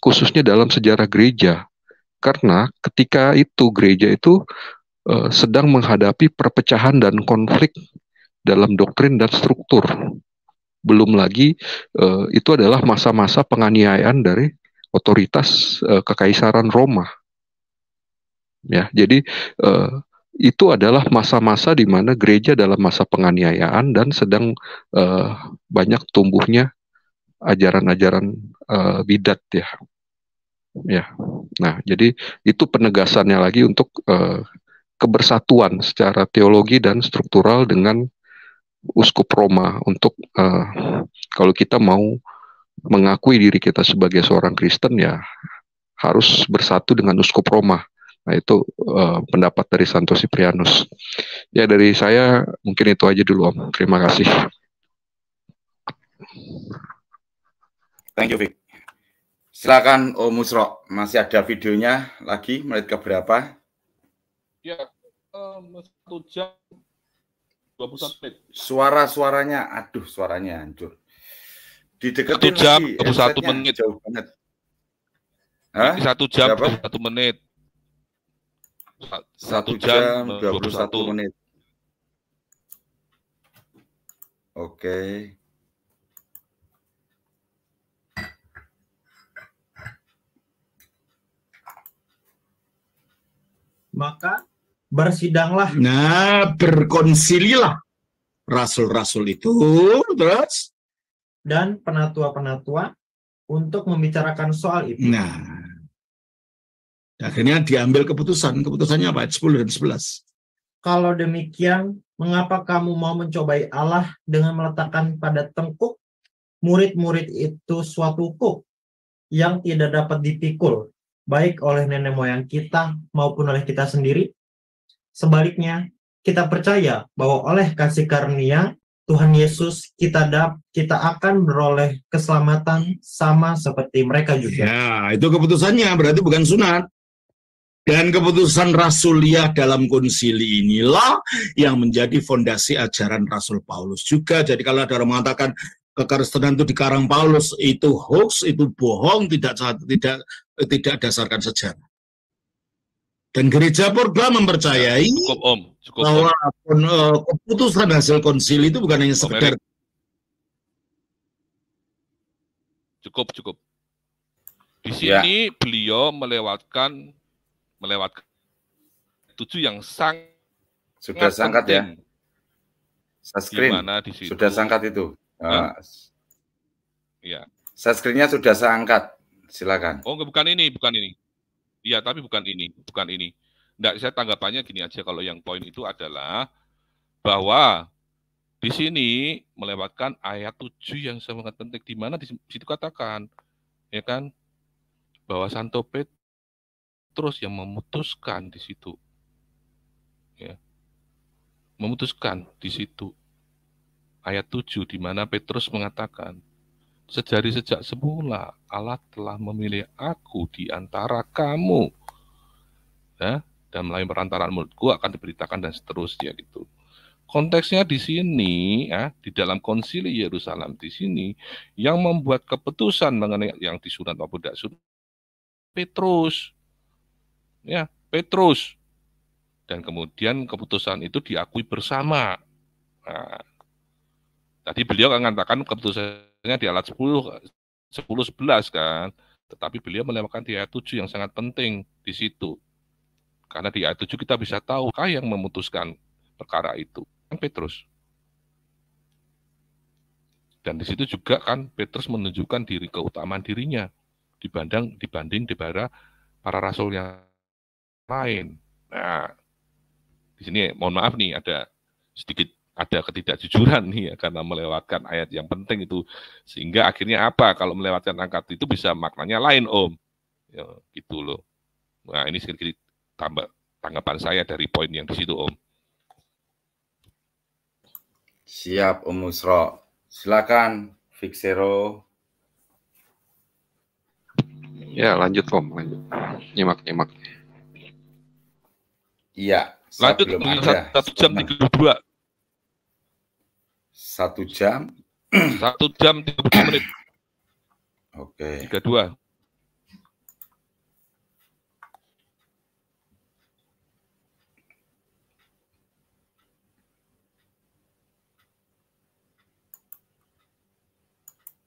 khususnya dalam sejarah gereja. Karena ketika itu gereja itu sedang menghadapi perpecahan dan konflik dalam doktrin dan struktur. Belum lagi itu adalah masa-masa penganiayaan dari otoritas Kekaisaran Roma. Ya, jadi itu adalah masa-masa di mana gereja dalam masa penganiayaan dan sedang banyak tumbuhnya ajaran-ajaran bidat ya. Ya, nah jadi itu penegasannya lagi untuk kebersatuan secara teologi dan struktural dengan uskup Roma untuk kalau kita mau mengakui diri kita sebagai seorang Kristen ya harus bersatu dengan uskup Roma Nah, itu pendapat dari Santo Siprianus. Ya, dari saya mungkin itu aja dulu, Om. Terima kasih. Thank you, Vic. Silakan Om Musro, masih ada videonya lagi, menit keberapa? Ya, 1 jam 21 menit. Suaranya, aduh, suaranya hancur. Dideketin 1 jam lagi, 21 headsetnya menit. jauh banget. Hah? 1 jam Berapa? 21 menit. 1 jam 21 menit. Oke. Maka bersidanglah. Nah, berkonsililah rasul-rasul itu, terus. Dan penatua-penatua untuk membicarakan soal itu. Nah, akhirnya diambil keputusan. Keputusannya apa? Ayat 10 dan 11. Kalau demikian, mengapa kamu mau mencobai Allah dengan meletakkan pada tengkuk murid-murid itu suatu kuk yang tidak dapat dipikul, baik oleh nenek moyang kita maupun oleh kita sendiri? Sebaliknya, kita percaya bahwa oleh kasih karunia Tuhan Yesus kita akan beroleh keselamatan sama seperti mereka juga. Ya, itu keputusannya, berarti bukan sunat. Dan keputusan rasuliah dalam konsili inilah yang menjadi fondasi ajaran Rasul Paulus juga. Jadi kalau ada orang mengatakan kekristenan itu dikarang Paulus, itu hoax, itu bohong, tidak dasarkan sejarah. Dan gereja purba mempercayai bahwa keputusan hasil konsili itu bukan hanya sekedar. Cukup. Di sini beliau melewatkan 7 yang sudah sangkat ya. Screen sudah sangkat itu. Ya. Screen-nya sudah saya angkat. Silakan. Oh, bukan ini. Iya, tapi bukan ini. Nggak, saya tanggapannya gini aja, kalau yang poin itu adalah bahwa di sini melewatkan ayat 7 yang sangat penting, di mana di situ katakan, ya kan, bahwa Santo Petrus yang memutuskan di situ. Ya. Memutuskan di situ. Ayat 7 di mana Petrus mengatakan, sejak semula Allah telah memilih aku di antara kamu, ya, dan melalui perantaraan mulutku akan diberitakan dan seterusnya gitu. Konteksnya di sini, ya, di dalam konsili Yerusalem di sini, yang membuat keputusan mengenai yang disunat maupun tidak sunat Petrus, ya, Petrus, dan kemudian keputusan itu diakui bersama. Nah, tadi beliau mengatakan keputusannya di ayat 10-11 kan, tetapi beliau melewatkan di ayat 7 yang sangat penting di situ. Karena di ayat 7 kita bisa tahu kah yang memutuskan perkara itu, kan Petrus. Dan di situ juga kan Petrus menunjukkan keutamaan dirinya dibanding daripada para rasul yang lain. Nah, di sini mohon maaf nih ada ketidakjujuran nih ya, karena melewatkan ayat yang penting itu, sehingga akhirnya apa, kalau melewatkan angkat itu bisa maknanya lain, Om, ya, gitu loh. Nah, ini sedikit tanggapan saya dari poin yang di situ, Om. Siap, Om Musro. Silakan, Fixero. Ya, lanjut, Om, lanjut. Nyimak. Iya, lanjut, belum ada. 1 jam 32. 1 jam 30 menit. Oke. 32.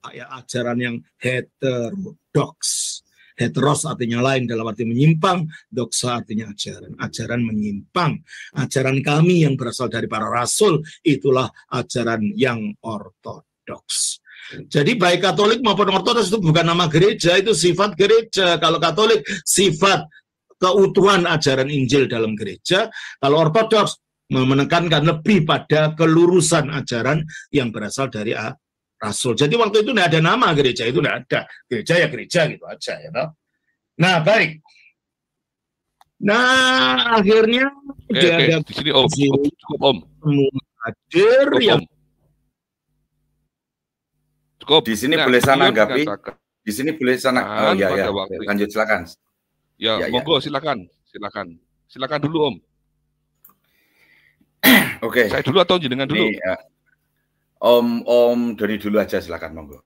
Ya, ajaran yang heterodoks. Heteros artinya lain dalam arti menyimpang, doksa artinya ajaran menyimpang. Ajaran kami yang berasal dari para rasul itulah ajaran yang ortodoks. Jadi baik Katolik maupun Ortodoks itu bukan nama gereja, itu sifat gereja. Kalau Katolik sifat keutuhan ajaran Injil dalam gereja, kalau Ortodoks menekankan lebih pada kelurusan ajaran yang berasal dari rasul. Jadi waktu itu tidak ada nama gereja, itu tidak ada. Gereja ya gereja gitu aja ya. Nah, baik. Nah, akhirnya Oke. Di sini Om, cukup Om. Semua hadir Cukup, yang Om. Cukup. Di sini Nah, boleh saya beliau nanggapi. mengatakan, Di sini boleh saya oh ya pada ya. waktu Lanjut silakan. Ya, Ya, monggo silakan. Silakan dulu Om. Oke. Saya dulu atau jenengan dulu? Ini, Om Doni dulu aja, silakan monggo.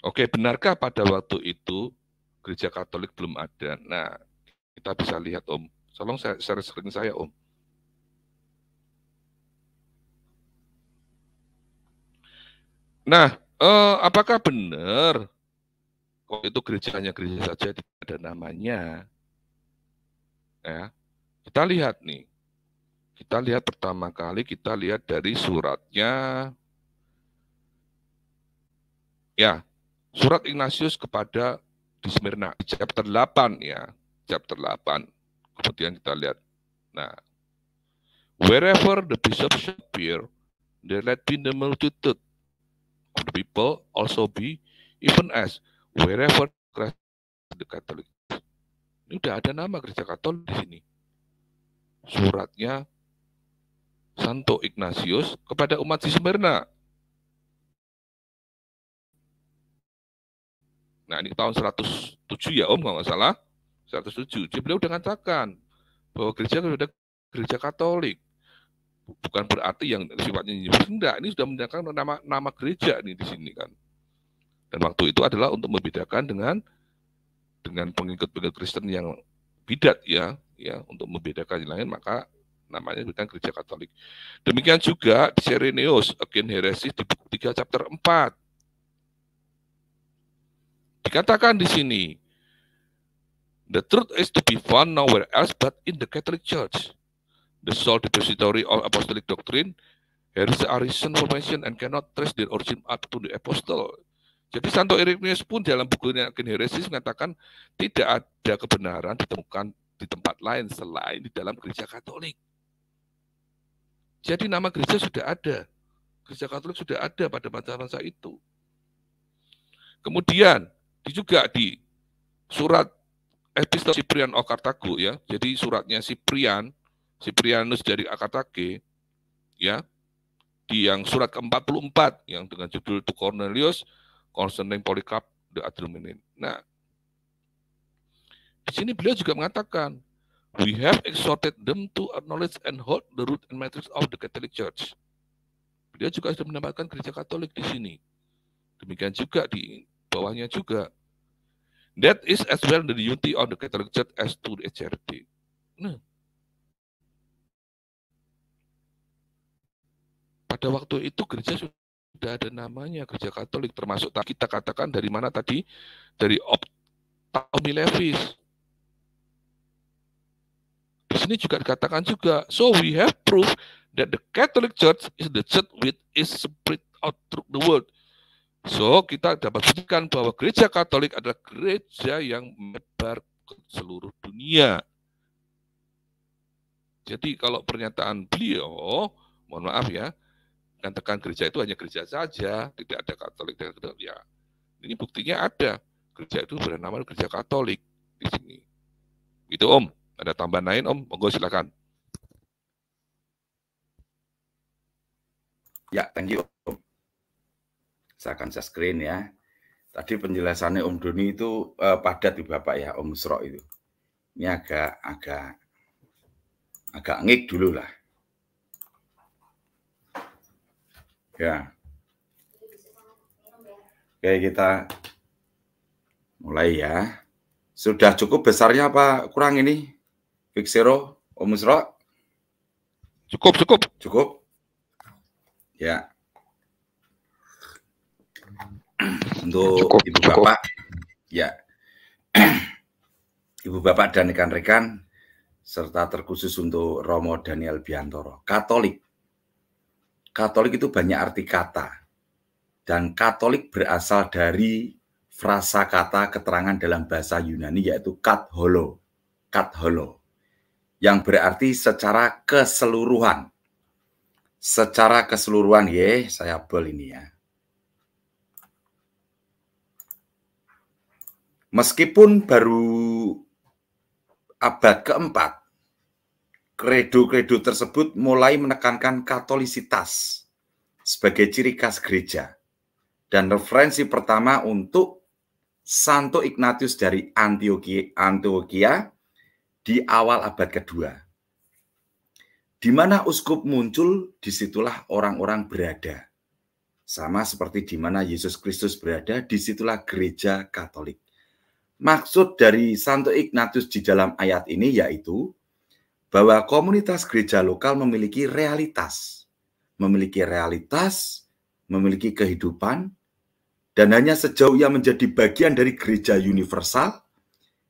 Oke, benarkah pada waktu itu gereja Katolik belum ada? Nah, kita bisa lihat Om. Tolong share screen saya Om. Nah, apakah benar waktu itu gereja hanya gereja saja, tidak ada namanya? Ya, kita lihat nih. Kita lihat pertama kali, kita lihat dari suratnya. Ya, surat Ignatius kepada di Smyrna, di chapter 8 ya. Chapter 8. Kemudian kita lihat. Nah, wherever the bishop shall appear, there let be the multitude of the people also be, even as wherever Christ the Catholic. Ini udah ada nama gereja Katolik di sini. Suratnya Santo Ignatius kepada umat di Smyrna. Nah, ini tahun 107 ya Om, kalau nggak salah. 107. Jadi beliau udah mengatakan bahwa gereja sudah gereja Katolik. Bukan berarti yang sifatnya enggak, ini sudah menyatakan nama gereja nih di sini kan. Dan waktu itu adalah untuk membedakan dengan pengikut-pengikut Kristen yang bidat ya, untuk membedakan yang lain, maka namanya bukan gereja Katolik. Demikian juga di Cyrenius Against Heresy di buku 3 chapter 4. Dikatakan di sini, the truth is to be found nowhere else but in the Catholic Church, the sole depository of apostolic doctrine. Heresy are recent formation and cannot trace their origin up to the apostle. Jadi Santo Irenaeus pun dalam bukunya Against Heresy mengatakan tidak ada kebenaran ditemukan di tempat lain selain di dalam gereja Katolik. Jadi nama gereja sudah ada. Gereja Katolik sudah ada pada masa-masa itu. Kemudian juga di surat Epistol Cyprian of Carthago ya. Jadi suratnya Cyprianus dari Akartage ya. Di yang surat ke-44 yang dengan judul To Cornelius Concerning Polycarp the Adrumenes. Nah, di sini beliau juga mengatakan, we have exhorted them to acknowledge and hold the root and matrix of the Catholic Church. Beliau juga sudah menambahkan gereja Katolik di sini. Demikian juga di bawahnya juga. That is as well the unity of the Catholic Church as to the charity. Nah, pada waktu itu gereja sudah ada namanya, gereja Katolik, termasuk kita katakan dari mana tadi? Dari Tommy Levis. Di sini juga dikatakan juga, so we have proof that the Catholic Church is the church which is spread out through the world. So, kita dapat buktikan bahwa gereja Katolik adalah gereja yang menyebar ke seluruh dunia. Jadi, kalau pernyataan beliau, mohon maaf ya, katakan gereja itu hanya gereja saja, tidak ada Katolik dan Katolik. Ya, ini buktinya ada. Gereja itu bernama gereja Katolik di sini. Itu Om. Ada tambahan lain Om? Monggo silakan. Ya, thank you Om. Saya akan share screen ya. Tadi penjelasannya Om Doni itu padat Ibu Bapak ya, Om Musro itu. Ini agak ngik dulu lah. Ya. Oke, kita mulai ya. Sudah cukup besarnya apa kurang ini? Fixero, Om Musro? Cukup. Ya. Untuk Ibu Bapak, ya. Ibu Bapak dan rekan-rekan, serta terkhusus untuk Romo Daniel Biantoro. Katolik itu banyak arti kata. Dan Katolik berasal dari frasa kata keterangan dalam bahasa Yunani yaitu katholo, yang berarti secara keseluruhan. Secara keseluruhan, saya bol ini ya. Meskipun baru abad keempat, kredo-kredo tersebut mulai menekankan katolisitas sebagai ciri khas gereja. Dan referensi pertama untuk Santo Ignatius dari Antioquia di awal abad kedua. Di mana uskup muncul, disitulah orang-orang berada. Sama seperti di mana Yesus Kristus berada, disitulah gereja Katolik. Maksud dari Santo Ignatius di dalam ayat ini yaitu bahwa komunitas gereja lokal memiliki realitas, memiliki kehidupan, dan hanya sejauh ia menjadi bagian dari gereja universal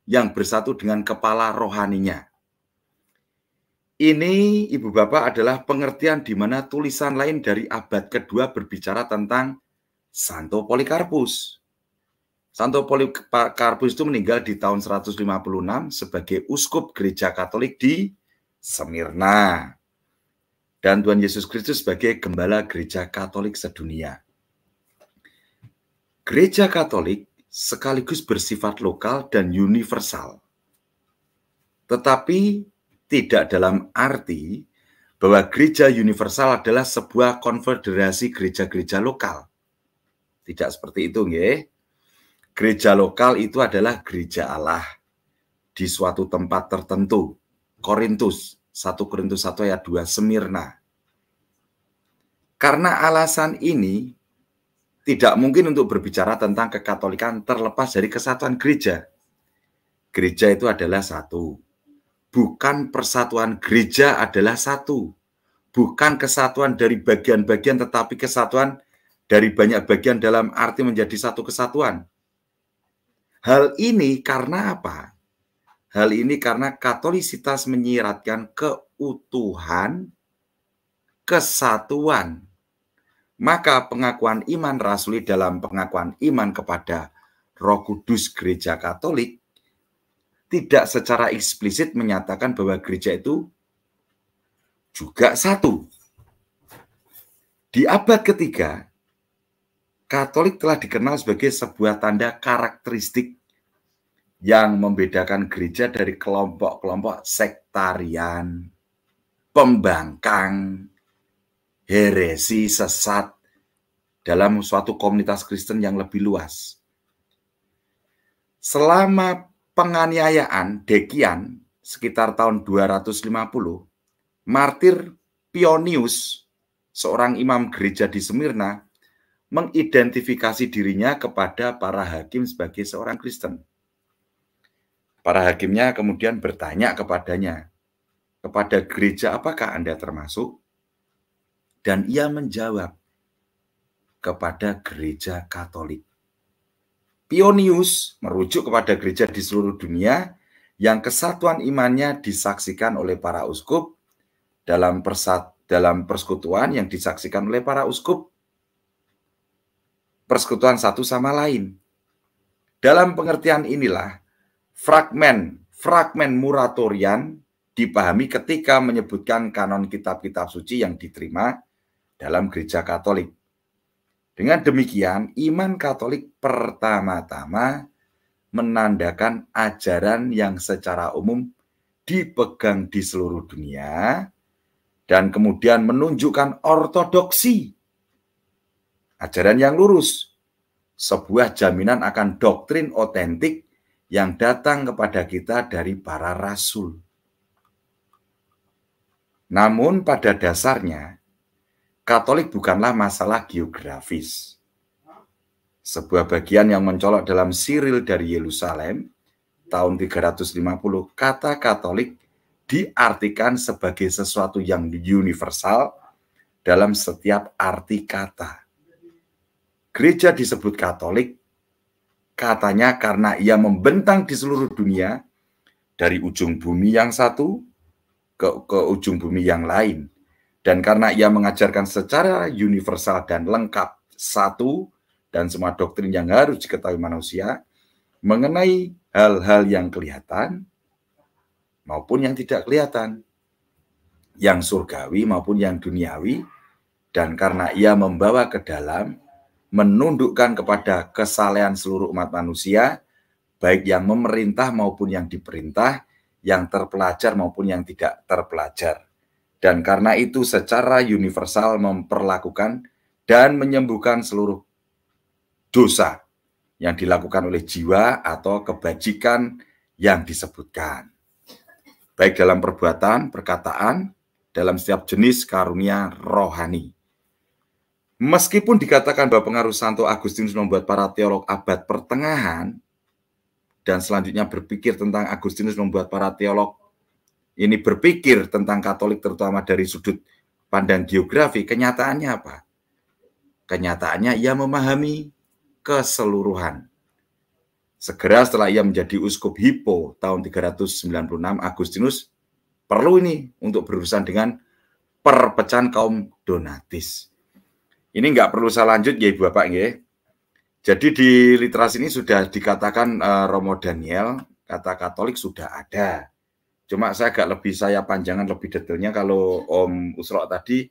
yang bersatu dengan kepala rohaninya. Ini, Ibu Bapak, adalah pengertian di mana tulisan lain dari abad kedua berbicara tentang Santo Polikarpus. Santo Polikarpus itu meninggal di tahun 156 sebagai uskup gereja Katolik di Smyrna. Dan Tuhan Yesus Kristus sebagai gembala gereja Katolik sedunia. Gereja Katolik sekaligus bersifat lokal dan universal. Tetapi tidak dalam arti bahwa gereja universal adalah sebuah konfederasi gereja-gereja lokal. Tidak seperti itu, nggih. Gereja lokal itu adalah gereja Allah di suatu tempat tertentu. Korintus, 1 Korintus 1 ayat 2, Smyrna. Karena alasan ini, tidak mungkin untuk berbicara tentang kekatolikan terlepas dari kesatuan gereja. Gereja itu adalah satu. Bukan persatuan gereja adalah satu. Bukan kesatuan dari bagian-bagian, tetapi kesatuan dari banyak bagian dalam arti menjadi satu kesatuan. Hal ini karena apa? Hal ini karena katolisitas menyiratkan keutuhan, kesatuan. Maka pengakuan iman rasuli dalam pengakuan iman kepada Roh Kudus Gereja Katolik tidak secara eksplisit menyatakan bahwa gereja itu juga satu. Di abad ketiga, Katolik telah dikenal sebagai sebuah tanda karakteristik yang membedakan gereja dari kelompok-kelompok sektarian, pembangkang, heresi, sesat dalam suatu komunitas Kristen yang lebih luas. Selama penganiayaan Decian sekitar tahun 250, martir Pionius, seorang imam gereja di Smyrna, mengidentifikasi dirinya kepada para hakim sebagai seorang Kristen. Para hakimnya kemudian bertanya kepadanya, kepada gereja apakah Anda termasuk? Dan ia menjawab, kepada gereja Katolik. Pionius merujuk kepada gereja di seluruh dunia yang kesatuan imannya disaksikan oleh para uskup dalam persekutuan yang disaksikan oleh para uskup, persekutuan satu sama lain. Dalam pengertian inilah fragmen Muratorian dipahami ketika menyebutkan kanon kitab-kitab suci yang diterima dalam gereja Katolik. Dengan demikian, iman Katolik pertama-tama menandakan ajaran yang secara umum dipegang di seluruh dunia dan kemudian menunjukkan ortodoksi, ajaran yang lurus, sebuah jaminan akan doktrin otentik yang datang kepada kita dari para rasul. Namun pada dasarnya, Katolik bukanlah masalah geografis. Sebuah bagian yang mencolok dalam Siril dari Yerusalem, tahun 350, kata Katolik diartikan sebagai sesuatu yang universal dalam setiap arti kata. Gereja disebut Katolik, katanya karena ia membentang di seluruh dunia, dari ujung bumi yang satu ke ujung bumi yang lain. Dan karena ia mengajarkan secara universal dan lengkap satu dan semua doktrin yang harus diketahui manusia mengenai hal-hal yang kelihatan maupun yang tidak kelihatan, yang surgawi maupun yang duniawi, dan karena ia membawa ke dalam, menundukkan kepada kesalehan seluruh umat manusia, baik yang memerintah maupun yang diperintah, yang terpelajar maupun yang tidak terpelajar. Dan karena itu secara universal memperlakukan dan menyembuhkan seluruh dosa yang dilakukan oleh jiwa atau kebajikan yang disebutkan. Baik dalam perbuatan, perkataan, dalam setiap jenis karunia rohani. Meskipun dikatakan bahwa pengaruh Santo Agustinus membuat para teolog abad pertengahan, dan selanjutnya berpikir tentang Agustinus membuat para teolog ini berpikir tentang Katolik terutama dari sudut pandang geografi, kenyataannya apa? Kenyataannya ia memahami keseluruhan. Segera setelah ia menjadi uskup Hippo tahun 396, Agustinus perlu ini untuk berurusan dengan perpecahan kaum Donatis. Ini nggak perlu saya lanjut ya Ibu Bapak ya. Jadi di literasi ini sudah dikatakan Romo Daniel, kata Katolik sudah ada. Cuma saya panjangan lebih detailnya kalau Om Usro tadi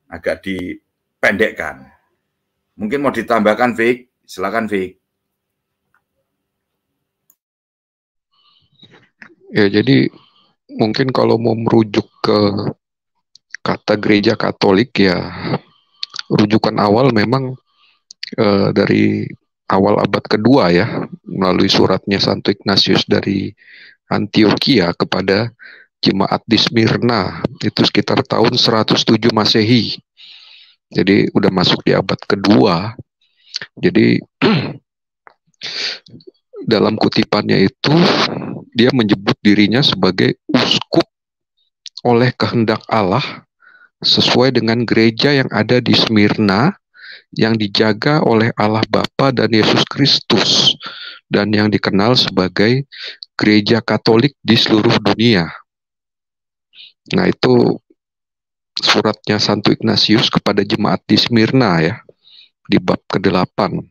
agak dipendekkan. Mungkin mau ditambahkan Vic, silakan Vic. Ya, jadi mungkin kalau mau merujuk ke kata gereja Katolik ya, rujukan awal memang dari awal abad kedua ya, melalui suratnya Santo Ignatius dari Antioquia kepada jemaat di Smyrna, itu sekitar tahun 107 Masehi. Jadi udah masuk di abad kedua. Jadi dalam kutipannya itu dia menyebut dirinya sebagai uskup oleh kehendak Allah sesuai dengan gereja yang ada di Smyrna yang dijaga oleh Allah Bapa dan Yesus Kristus dan yang dikenal sebagai gereja Katolik di seluruh dunia. Nah, itu suratnya Santo Ignatius kepada jemaat di Smyrna ya, di bab ke-8.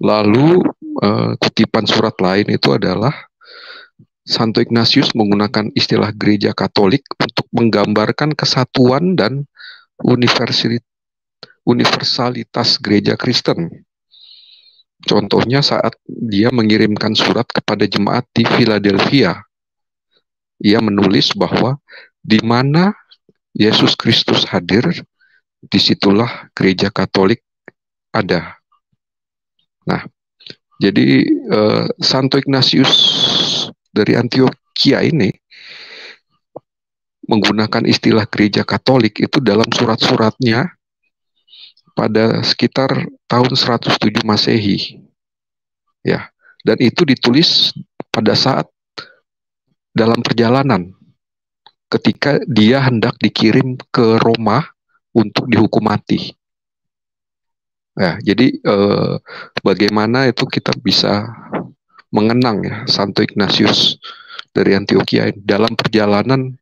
Lalu kutipan surat lain itu adalah Santo Ignatius menggunakan istilah gereja Katolik untuk menggambarkan kesatuan dan universalitas gereja Kristen. Contohnya saat dia mengirimkan surat kepada jemaat di Philadelphia. Ia menulis bahwa di mana Yesus Kristus hadir, disitulah gereja Katolik ada. Nah, jadi Santo Ignatius dari Antioquia ini menggunakan istilah gereja Katolik itu dalam surat-suratnya pada sekitar tahun 107 Masehi. Ya, dan itu ditulis pada saat dalam perjalanan ketika dia hendak dikirim ke Roma untuk dihukum mati. Ya, jadi bagaimana itu kita bisa mengenang ya Santo Ignatius dari Antioquia dalam perjalanan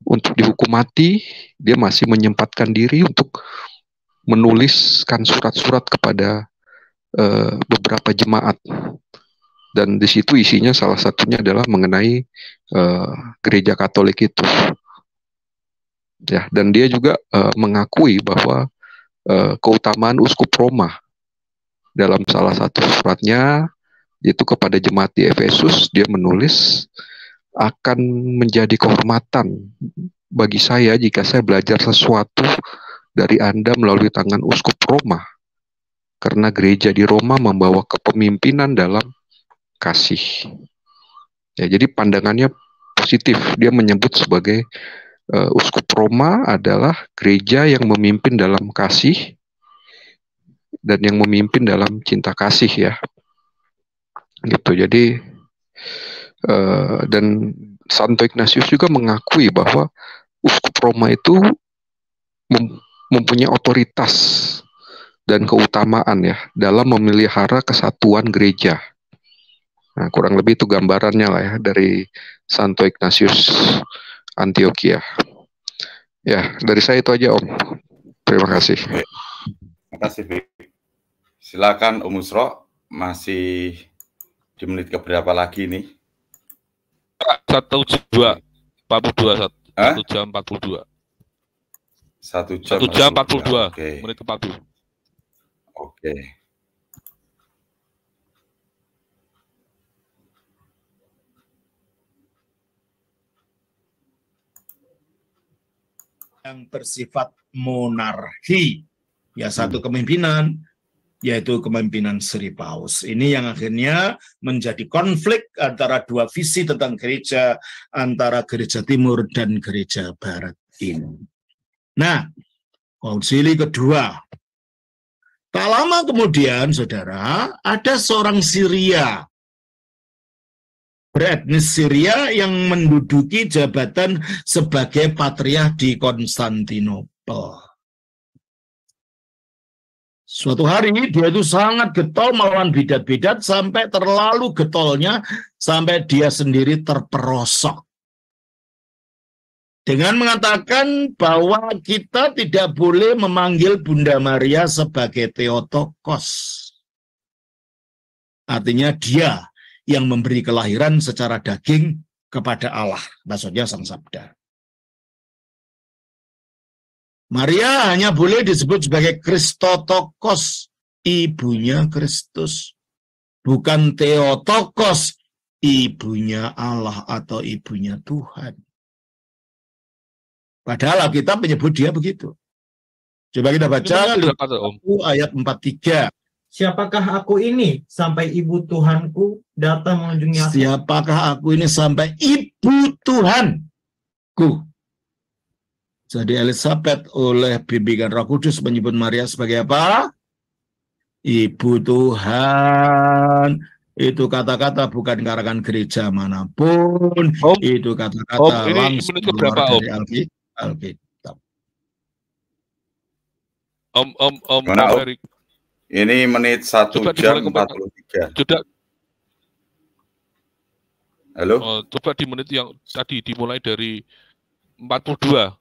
untuk dihukum mati, dia masih menyempatkan diri untuk menuliskan surat-surat kepada beberapa jemaat, dan di situ isinya salah satunya adalah mengenai gereja Katolik itu. Ya, dan dia juga mengakui bahwa keutamaan uskup Roma dalam salah satu suratnya yaitu kepada jemaat di Efesus, dia menulis akan menjadi kehormatan bagi saya jika saya belajar sesuatu dari Anda melalui tangan uskup Roma, karena gereja di Roma membawa kepemimpinan dalam kasih. Ya, jadi pandangannya positif. Dia menyebut sebagai uskup Roma adalah gereja yang memimpin dalam kasih dan yang memimpin dalam cinta kasih ya. Gitu. Jadi dan Santo Ignatius juga mengakui bahwa uskup Roma itu mempunyai otoritas dan keutamaan ya dalam memelihara kesatuan gereja. Nah, kurang lebih itu gambarannya lah ya dari Santo Ignatius Antioquia. Ya, dari saya itu aja Om. Terima kasih. Terima kasih, Vic. Silakan Om Usro, masih di menit keberapa lagi nih? 1 jam 42. 1 jam 42. 1 jam 42. Okay. Menit ke 40. Oke. yang bersifat monarki, ya satu kepemimpinan, yaitu kepemimpinan Sri Paus. Ini yang akhirnya menjadi konflik antara dua visi tentang gereja, antara gereja timur dan gereja barat ini. Nah, konsili kedua. Tak lama kemudian, saudara, ada seorang Syria, beretnis Syria yang menduduki jabatan sebagai patriark di Konstantinopel. Suatu hari dia itu sangat getol melawan bidat-bidat sampai terlalu getolnya sampai dia sendiri terperosok. Dengan mengatakan bahwa kita tidak boleh memanggil Bunda Maria sebagai Theotokos. Artinya dia yang memberi kelahiran secara daging kepada Allah. Maksudnya Sang Sabda. Maria hanya boleh disebut sebagai Christotokos, ibunya Kristus. Bukan Theotokos, ibunya Allah atau ibunya Tuhan. Padahal kita menyebut dia begitu. Coba kita baca ayat 43. Siapakah aku ini sampai ibu Tuhanku datang mengunjungi aku? Siapakah aku ini sampai ibu Tuhanku? Jadi Elizabeth oleh bimbingan Roh Kudus menyebut Maria sebagai apa? Ibu Tuhan. Itu kata-kata bukan karangan gereja manapun. Itu kata-kata langsung keluar dari Alkitab. Om Erik. Ini menit 1 jam 43. Sudah. Halo? Coba di menit yang tadi dimulai dari 42.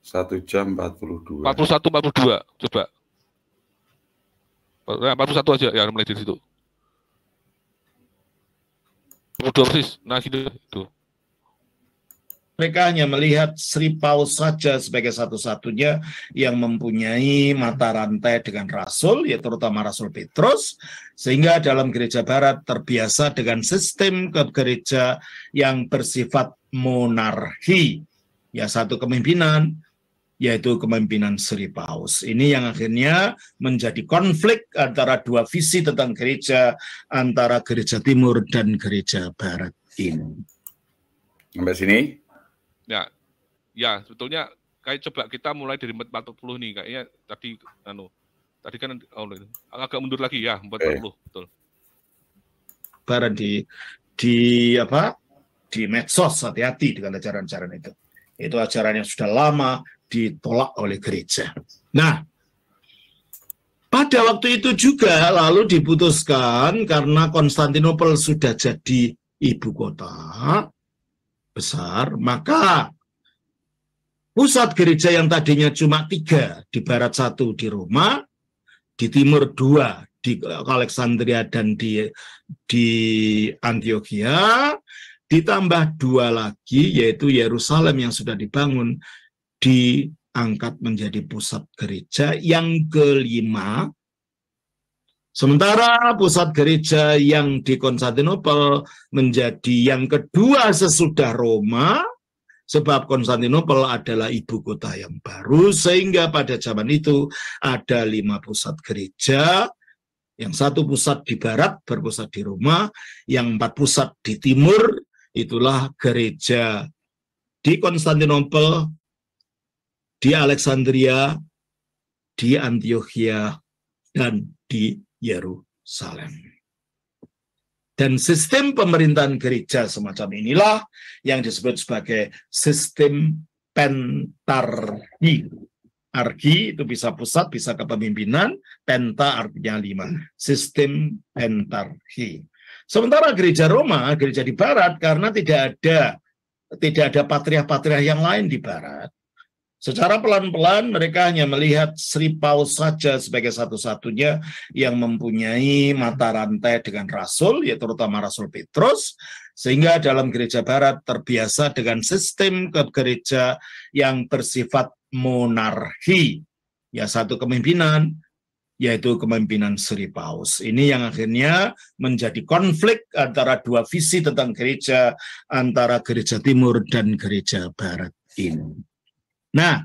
1 jam 42. 41, 42. Coba. 41 aja yang mulai dari situ. 42 persis. Nah, gitu. Itu. Mereka hanya melihat Sri Paus saja sebagai satu-satunya yang mempunyai mata rantai dengan rasul, yaitu terutama Rasul Petrus, sehingga dalam gereja barat terbiasa dengan sistem gereja yang bersifat monarki, ya satu kepemimpinan, yaitu kepemimpinan Sri Paus. Ini yang akhirnya menjadi konflik antara dua visi tentang gereja, antara gereja timur dan gereja barat ini. Sampai sini? Ya, sebetulnya kayak coba kita mulai dari 40 nih, kayaknya tadi kan agak mundur lagi ya, 40, betul. Barat di medsos, hati-hati dengan ajaran-ajaran itu. Itu ajaran yang sudah lama ditolak oleh gereja. Nah, pada waktu itu juga lalu diputuskan karena Konstantinopel sudah jadi ibu kota besar, maka pusat gereja yang tadinya cuma 3, di barat 1 di Roma, di timur 2 di Alexandria dan di Antioquia, ditambah 2 lagi yaitu Yerusalem yang sudah dibangun, diangkat menjadi pusat gereja yang kelima. Sementara pusat gereja yang di Konstantinopel menjadi yang kedua sesudah Roma, sebab Konstantinopel adalah ibu kota yang baru, sehingga pada zaman itu ada 5 pusat gereja, yang 1 pusat di barat berpusat di Roma, yang 4 pusat di timur, itulah gereja di Konstantinopel, di Alexandria, di Antioquia, dan di Yerusalem. Dan sistem pemerintahan gereja semacam inilah yang disebut sebagai sistem pentarki. Arki itu bisa pusat, bisa kepemimpinan, penta artinya 5. Sistem pentarki. Sementara gereja Roma, gereja di barat, karena tidak ada patriark-patriark yang lain di barat, secara pelan-pelan mereka hanya melihat Sri Paus saja sebagai satu-satunya yang mempunyai mata rantai dengan rasul, yaitu terutama Rasul Petrus, sehingga dalam gereja barat terbiasa dengan sistem gereja yang bersifat monarki, ya satu kepemimpinan, yaitu kepemimpinan Sri Paus. Ini yang akhirnya menjadi konflik antara dua visi tentang gereja, antara gereja timur dan gereja barat ini. Nah,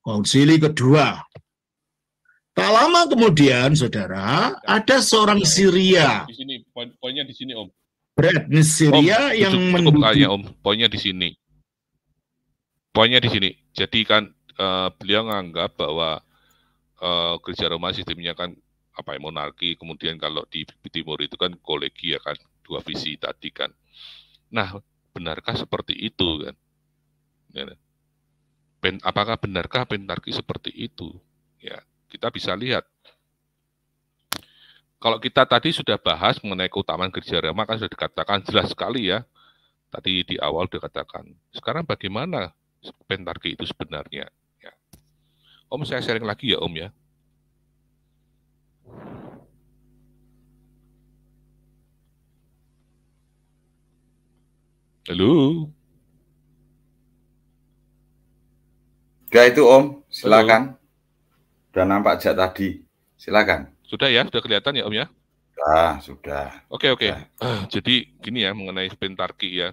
konsili kedua. Tak lama kemudian, saudara, ada seorang Syria. Di sini, poinnya di sini, Om. Beretnis Syria yang cukup kayaknya, Om. Poinnya di sini. Poinnya di sini. Jadi kan beliau menganggap bahwa Gereja Roma sistemnya kan apa ya, monarki, kemudian kalau di Timur itu kan kolegi ya kan, dua visi tadi kan. Nah, benarkah seperti itu kan? Apakah benarkah pentarki seperti itu? Ya, kita bisa lihat. Kalau kita tadi sudah bahas mengenai keutamaan Gereja Roma kan sudah dikatakan jelas sekali ya. Tadi di awal dikatakan. Sekarang bagaimana pentarki itu sebenarnya? Ya. Om, saya sharing lagi ya Om ya. Halo. Udah itu Om, silakan. Udah nampak jak tadi, silakan. Sudah ya, sudah kelihatan ya Om ya? Sudah. Oke. Jadi gini ya mengenai pentarki ya.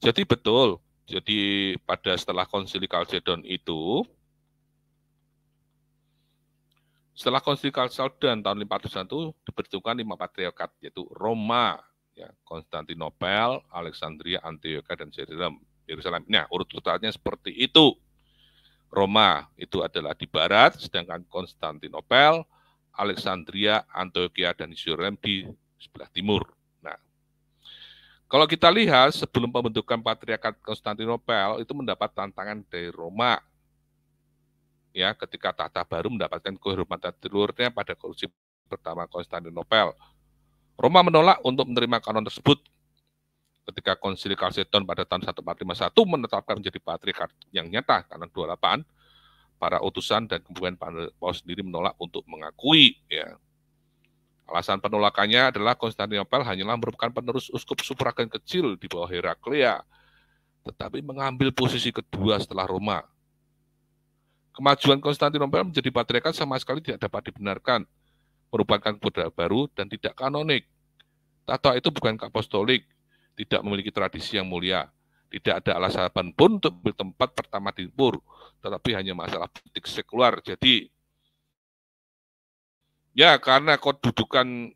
Jadi betul. Jadi pada setelah Konsili Chalcedon itu, setelah Konsili Chalcedon tahun 401 dibentukkan 5 patriarkat, yaitu Roma, ya, Konstantinopel, Alexandria, Antioquia, dan Yerusalem. Nah, urut-urutannya seperti itu. Roma itu adalah di barat, sedangkan Konstantinopel, Alexandria, Antioquia, dan Yerusalem di sebelah timur. Nah, kalau kita lihat sebelum pembentukan Patriarkat Konstantinopel itu mendapat tantangan dari Roma. Ya, ketika tahta baru mendapatkan kehormatan telurnya pada kursi pertama Konstantinopel. Roma menolak untuk menerima kanon tersebut. Ketika Konsili Chalcedon pada tahun 1451 menetapkan menjadi patriarkat yang nyata, kanon 28, para utusan dan kemudian Paus sendiri menolak untuk mengakui. Ya. Alasan penolakannya adalah Konstantinopel hanyalah merupakan penerus uskup suffragan kecil di bawah Heraklea, tetapi mengambil posisi kedua setelah Roma. Kemajuan Konstantinopel menjadi patriarkat sama sekali tidak dapat dibenarkan, merupakan kode baru dan tidak kanonik. Tahta itu bukan apostolik, tidak memiliki tradisi yang mulia, tidak ada alasan pun untuk bertempat pertama di Timur, tetapi hanya masalah politik sekular. Jadi, ya karena kedudukan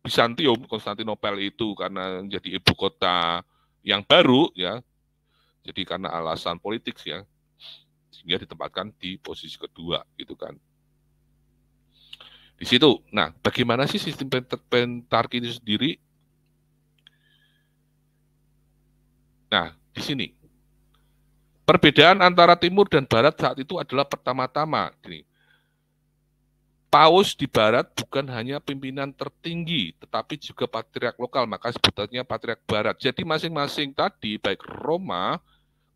Bizantium, Konstantinopel itu karena menjadi ibu kota yang baru, ya, jadi karena alasan politik ya, sehingga ditempatkan di posisi kedua, gitu kan. Di situ, nah, bagaimana sih sistem pentarki itu sendiri? Nah, di sini perbedaan antara timur dan barat saat itu adalah pertama-tama gini. Paus di barat bukan hanya pimpinan tertinggi, tetapi juga patriark lokal, maka sebutannya patriark barat. Jadi masing-masing tadi, baik Roma,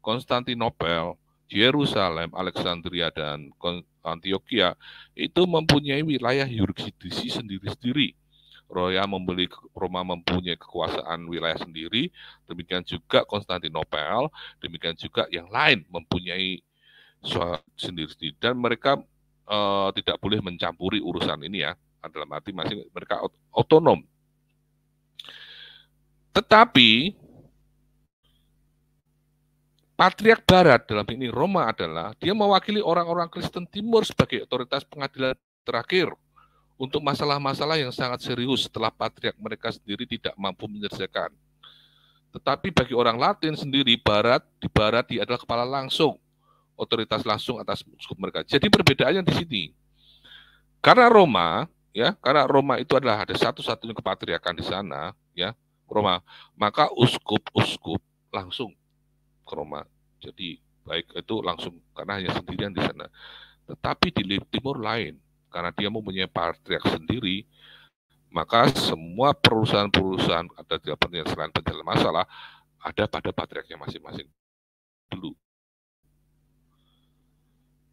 Konstantinopel, Yerusalem, Alexandria, dan Antioquia, itu mempunyai wilayah yurisdiksi sendiri-sendiri. Roma mempunyai kekuasaan wilayah sendiri, demikian juga Konstantinopel, demikian juga yang lain mempunyai sendiri-sendiri, dan mereka tidak boleh mencampuri urusan ini ya, dalam arti masing mereka otonom. Tetapi Patriark Barat dalam ini Roma adalah dia mewakili orang-orang Kristen Timur sebagai otoritas pengadilan terakhir untuk masalah-masalah yang sangat serius setelah patriark mereka sendiri tidak mampu menyelesaikan. Tetapi bagi orang Latin sendiri, di barat dia adalah kepala langsung, otoritas langsung atas uskup mereka. Jadi perbedaannya di sini. Karena Roma itu adalah ada satu-satunya kepatriarkan di sana, ya, Roma, maka uskup-uskup langsung ke Roma. Jadi baik itu langsung karena hanya sendirian di sana. Tetapi di timur lain, karena dia mempunyai patriark sendiri, maka semua perusahaan-perusahaan ada di penyelesaian masalah ada pada patriarknya masing-masing dulu.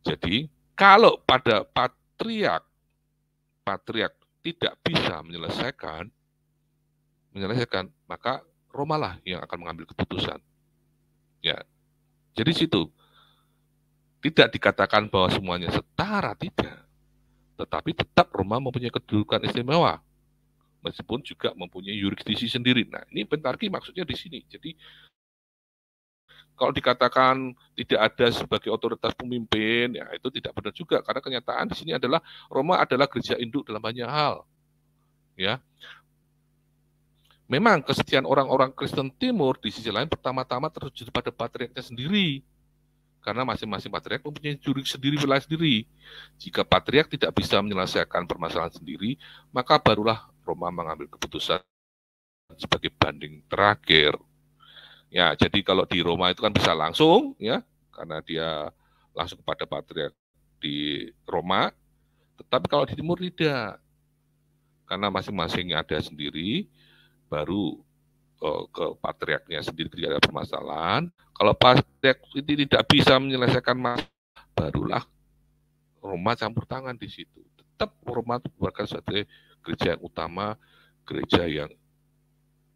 Jadi kalau pada patriark tidak bisa menyelesaikan, maka Romalah yang akan mengambil keputusan. Ya, jadi situ tidak dikatakan bahwa semuanya setara, tidak. Tetapi tetap Roma mempunyai kedudukan istimewa, meskipun juga mempunyai yurisdiksi sendiri. Nah, ini pentarki maksudnya di sini. Jadi kalau dikatakan tidak ada sebagai otoritas pemimpin, ya itu tidak benar juga, karena kenyataan di sini adalah Roma adalah gereja induk dalam banyak hal. Ya, memang kesetiaan orang-orang Kristen Timur di sisi lain pertama-tama tertuju pada patriarknya sendiri, karena masing-masing patriark mempunyai juri sendiri, wilayah sendiri. Jika patriark tidak bisa menyelesaikan permasalahan sendiri, maka barulah Roma mengambil keputusan sebagai banding terakhir. Ya, jadi kalau di Roma itu kan bisa langsung, ya, karena dia langsung kepada patriark di Roma. Tetapi kalau di Timur tidak, karena masing-masing ada sendiri, baru ke patriarknya sendiri tidak ada permasalahan. Kalau patriark ini tidak bisa menyelesaikan masalah, barulah Roma campur tangan di situ. Tetap Roma bukan sebagai gereja yang utama, gereja yang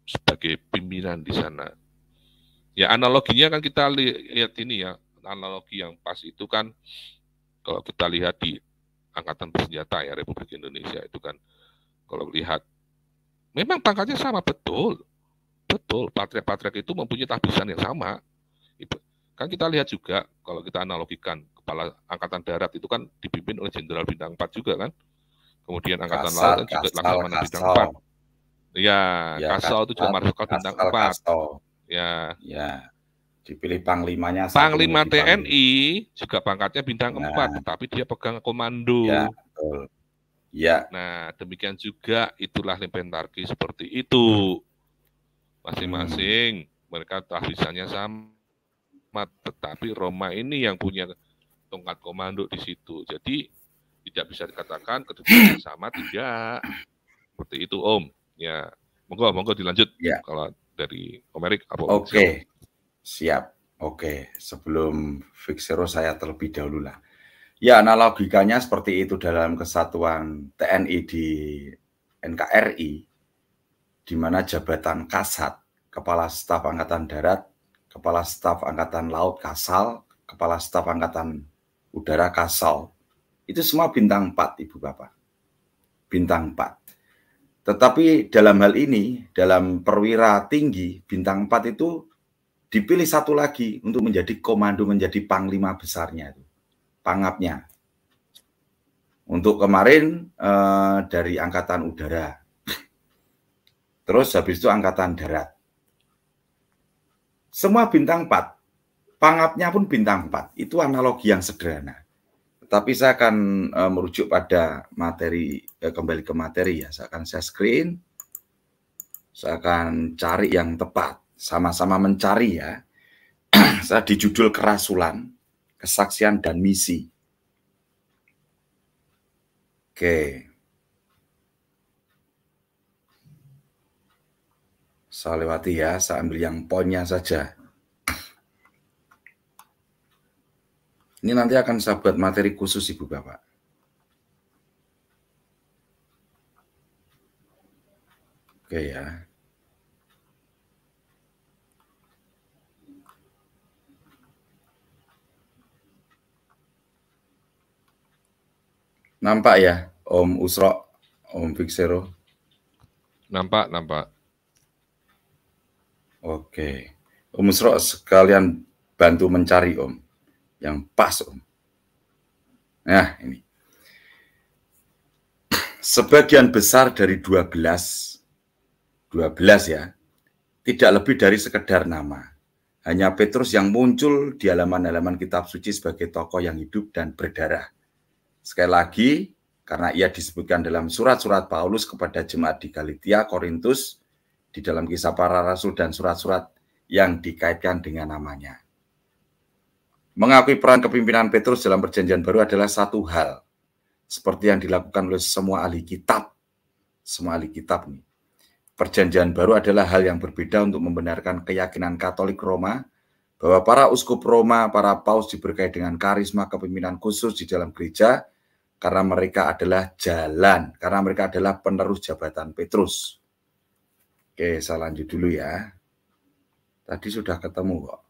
sebagai pimpinan di sana. Ya, analoginya kan kita lihat ini ya, analogi yang pas itu kan kalau kita lihat di Angkatan Bersenjata ya Republik Indonesia itu kan, kalau lihat memang pangkatnya sama, betul, patriark itu mempunyai tahbisan yang sama. Kan kita lihat juga kalau kita analogikan kepala Angkatan Darat itu kan dipimpin oleh Jenderal Bintang 4 juga kan, kemudian Angkatan Laut kan juga Laksamana Bintang 4. Ya, Kasal itu juga Marsikal Bintang 4. Ya, dipilih panglimanya. Panglima TNI juga pangkatnya bintang 4, tetapi dia pegang komando. Ya, betul. Ya. Nah, demikian juga itulah limpentarki seperti itu. Masing-masing mereka tahbisannya sama, tetapi Roma ini yang punya tongkat komando di situ. Jadi tidak bisa dikatakan kedudukannya sama, tidak. Seperti itu, Om. Ya, monggo dilanjut. Ya. Kalau dari Om Erik apa? Oke, siap. Oke, sebelum Fixero saya terlebih dahulu lah. Ya, analogikanya seperti itu dalam kesatuan TNI di NKRI, di mana jabatan Kasat, Kepala Staf Angkatan Darat, Kepala Staf Angkatan Laut Kasal, Kepala Staf Angkatan Udara Kasal, itu semua bintang 4, Ibu Bapak. Bintang 4. Tetapi dalam hal ini, dalam perwira tinggi, bintang 4 itu dipilih satu lagi untuk menjadi komando, menjadi panglima besarnya, pangapnya. Untuk kemarin dari Angkatan Udara. Terus habis itu Angkatan Darat. Semua bintang 4. Pangapnya pun bintang 4. Itu analogi yang sederhana. Tapi saya akan merujuk pada materi, kembali ke materi ya. Saya akan share screen. Saya akan cari yang tepat. Sama-sama mencari ya. Saya di judul Kerasulan, Kesaksian dan Misi. Oke. Saya lewati ya, saya ambil yang poinnya saja. Ini nanti akan saya buat materi khusus Ibu Bapak. Oke ya. Nampak ya, Om Usro, Om Fixero? Nampak. Oke. Om Usro sekalian bantu mencari Om. Yang pas Om. Nah ini. Sebagian besar dari 12 ya, tidak lebih dari sekedar nama. Hanya Petrus yang muncul di halaman-halaman kitab suci sebagai tokoh yang hidup dan berdarah. Sekali lagi, karena ia disebutkan dalam surat-surat Paulus kepada jemaat di Galatia, Korintus, di dalam Kisah Para Rasul dan surat-surat yang dikaitkan dengan namanya. Mengakui peran kepimpinan Petrus dalam Perjanjian Baru adalah satu hal, seperti yang dilakukan oleh semua ahli kitab. Semua ahli kitab nih. Perjanjian Baru adalah hal yang berbeda untuk membenarkan keyakinan Katolik Roma bahwa para uskup Roma, para paus diberkahi dengan karisma kepemimpinan khusus di dalam gereja karena mereka adalah jalan, karena mereka adalah penerus jabatan Petrus. Oke, saya lanjut dulu ya. Tadi sudah ketemu kok.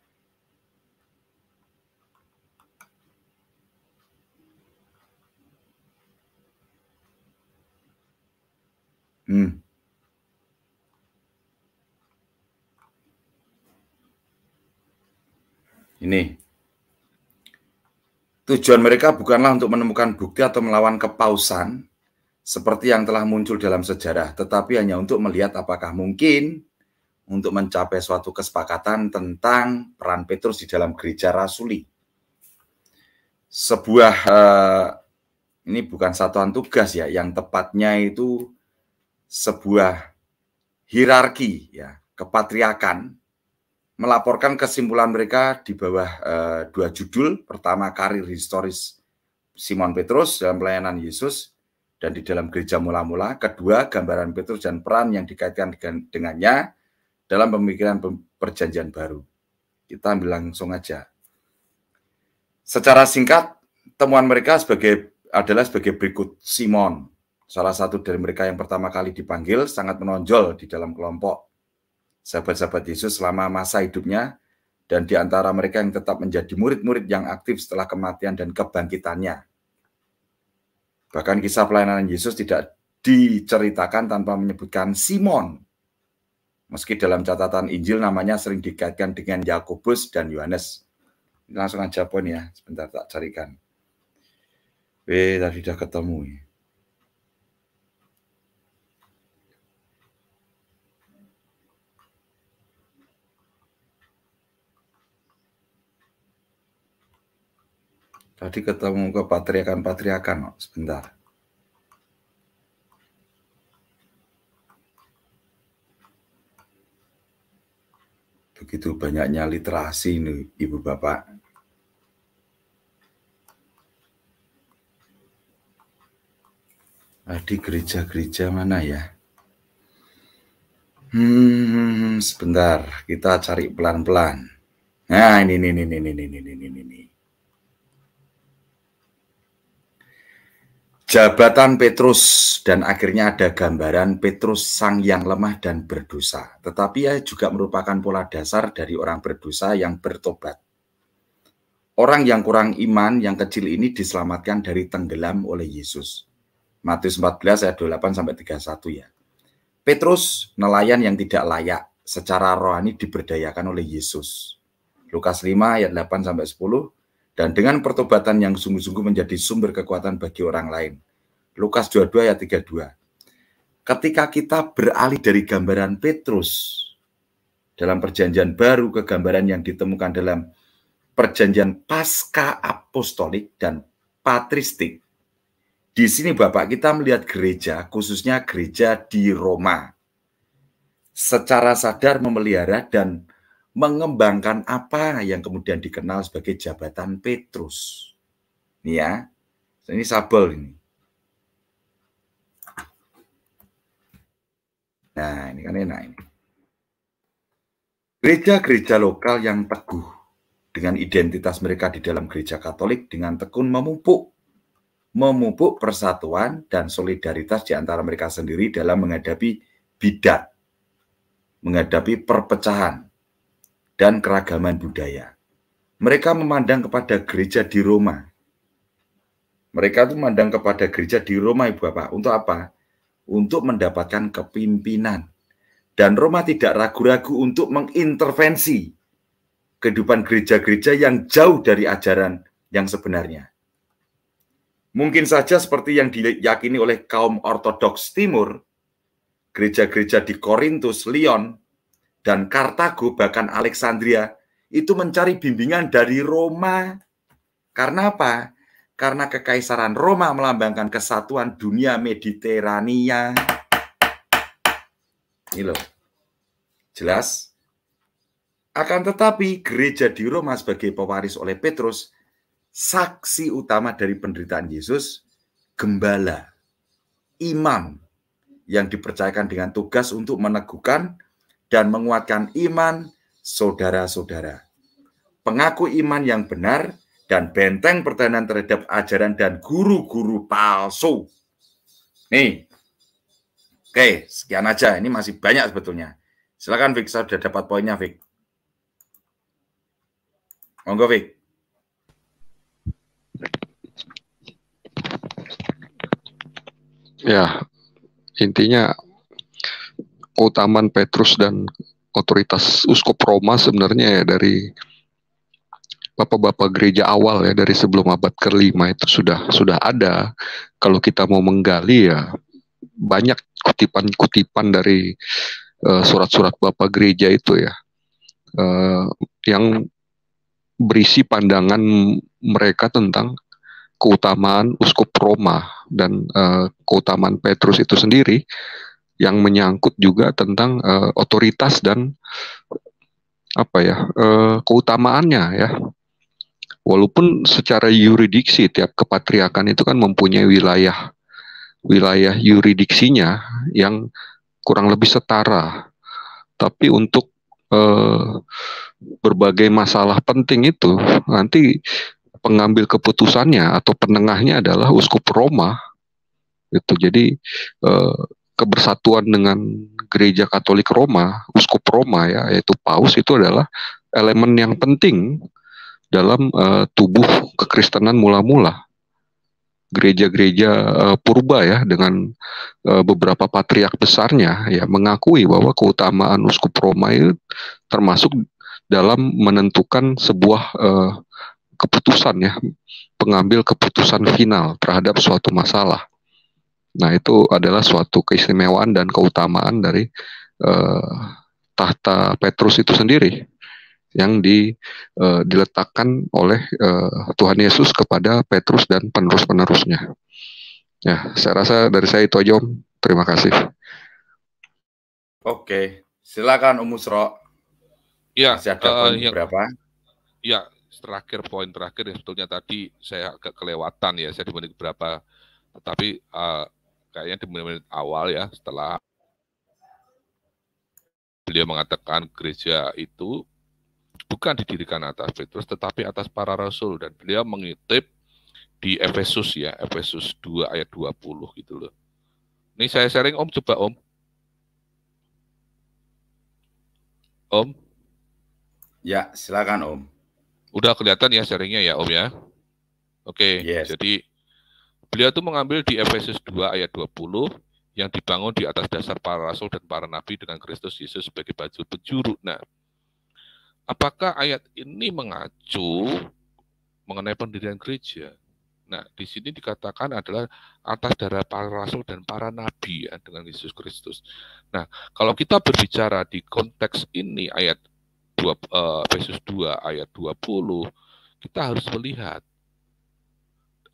Ini. Tujuan mereka bukanlah untuk menemukan bukti atau melawan kepausan seperti yang telah muncul dalam sejarah, tetapi hanya untuk melihat apakah mungkin untuk mencapai suatu kesepakatan tentang peran Petrus di dalam gereja rasuli. Sebuah ini bukan satuan tugas ya, yang tepatnya itu sebuah hierarki ya, kepatriakan, melaporkan kesimpulan mereka di bawah dua judul. Pertama, karir historis Simon Petrus dalam pelayanan Yesus dan di dalam gereja mula-mula. Kedua, gambaran Petrus dan peran yang dikaitkan dengannya dalam pemikiran perjanjian baru. Kita ambil langsung aja. Secara singkat, temuan mereka adalah sebagai berikut. Simon, salah satu dari mereka yang pertama kali dipanggil, sangat menonjol di dalam kelompok sahabat-sahabat Yesus selama masa hidupnya, dan di antara mereka yang tetap menjadi murid-murid yang aktif setelah kematian dan kebangkitannya. Bahkan kisah pelayanan Yesus tidak diceritakan tanpa menyebutkan Simon, meski dalam catatan Injil namanya sering dikaitkan dengan Yakobus dan Yohanes. Langsung aja poin ya, sebentar tak carikan. Tadi sudah ketemu ya. Tadi ketemu ke patriakan, sebentar. Begitu banyaknya literasi ini, Ibu Bapak. Di gereja-gereja mana ya? Sebentar, kita cari pelan-pelan. Nah, ini. Jabatan Petrus, dan akhirnya ada gambaran Petrus sang yang lemah dan berdosa. Tetapi ia juga merupakan pola dasar dari orang berdosa yang bertobat. Orang yang kurang iman, yang kecil ini diselamatkan dari tenggelam oleh Yesus. Matius 14 ayat 28-31 ya. Petrus, nelayan yang tidak layak, secara rohani diberdayakan oleh Yesus. Lukas 5 ayat 8-10. Dan dengan pertobatan yang sungguh-sungguh menjadi sumber kekuatan bagi orang lain. Lukas 22 ayat 32. Ketika kita beralih dari gambaran Petrus dalam perjanjian baru ke gambaran yang ditemukan dalam perjanjian pasca apostolik dan patristik, di sini Bapak kita melihat gereja, khususnya gereja di Roma, secara sadar memelihara dan mengembangkan apa yang kemudian dikenal sebagai jabatan Petrus. Ini ya, ini sabel ini. Nah, ini kan enak ini. Gereja-gereja lokal yang teguh dengan identitas mereka di dalam gereja Katolik dengan tekun memupuk persatuan dan solidaritas di antara mereka sendiri dalam menghadapi bidat, menghadapi perpecahan, dan keragaman budaya. Mereka memandang kepada gereja di Roma. Mereka itu memandang kepada gereja di Roma, Ibu Bapak. Untuk apa? Untuk mendapatkan kepimpinan. Dan Roma tidak ragu-ragu untuk mengintervensi kehidupan gereja-gereja yang jauh dari ajaran yang sebenarnya. Mungkin saja seperti yang diyakini oleh kaum Ortodoks Timur, gereja-gereja di Korintus, Lyon, dan Kartago, bahkan Alexandria, itu mencari bimbingan dari Roma. Karena apa? Karena kekaisaran Roma melambangkan kesatuan dunia Mediterania. Ini loh. Jelas? Akan tetapi, gereja di Roma sebagai pewaris oleh Petrus, saksi utama dari penderitaan Yesus, gembala, imam, yang dipercayakan dengan tugas untuk meneguhkan dan menguatkan iman saudara-saudara. Pengaku iman yang benar dan benteng pertahanan terhadap ajaran dan guru-guru palsu. Nih. Oke, sekian aja. Ini masih banyak sebetulnya. Silakan Vic, saya sudah dapat poinnya Vic. Monggo Vic. Ya, intinya keutamaan Petrus dan otoritas Uskup Roma sebenarnya ya dari bapak-bapak gereja awal ya dari sebelum abad ke-5 itu sudah ada. Kalau kita mau menggali ya banyak kutipan-kutipan dari surat-surat bapak gereja itu ya, yang berisi pandangan mereka tentang keutamaan uskup Roma dan keutamaan Petrus itu sendiri, yang menyangkut juga tentang otoritas dan keutamaannya ya. Walaupun secara yuridiksi tiap kepatriakan itu kan mempunyai wilayah yuridiksinya yang kurang lebih setara, tapi untuk berbagai masalah penting itu nanti pengambil keputusannya atau penengahnya adalah uskup Roma itu. Jadi kebersatuan dengan Gereja Katolik Roma, uskup Roma ya, yaitu Paus, itu adalah elemen yang penting dalam tubuh kekristenan mula-mula. Gereja-gereja purba ya dengan beberapa patriark besarnya ya mengakui bahwa keutamaan uskup Roma itu termasuk dalam menentukan sebuah keputusan ya, pengambil keputusan final terhadap suatu masalah. Nah, itu adalah suatu keistimewaan dan keutamaan dari tahta Petrus itu sendiri yang diletakkan oleh Tuhan Yesus kepada Petrus dan penerus-penerusnya. Ya, saya rasa dari saya itu aja, Om. Terima kasih. Oke, silakan Om Musro. Ya, masih ada poin beberapa. Ya, poin terakhir ya, sebetulnya tadi saya agak kelewatan ya, saya di menit berapa, tetapi kayaknya di menit awal ya, setelah beliau mengatakan gereja itu bukan didirikan atas Petrus, tetapi atas para rasul, dan beliau mengutip di Efesus ya, Efesus 2 ayat 20 gitu loh. Ini saya sharing Om, coba Om. Om? Ya, silakan Om. Udah kelihatan ya sharingnya ya Om ya? Oke, yes. Jadi beliau tuh mengambil di Efesus 2 ayat 20 yang dibangun di atas dasar para rasul dan para nabi dengan Kristus Yesus sebagai baju penjuru. Nah, apakah ayat ini mengacu mengenai pendirian gereja? Nah, di sini dikatakan adalah atas darah para rasul dan para nabi ya, dengan Yesus Kristus. Nah, kalau kita berbicara di konteks ini ayat Efesus 2 ayat 20, kita harus melihat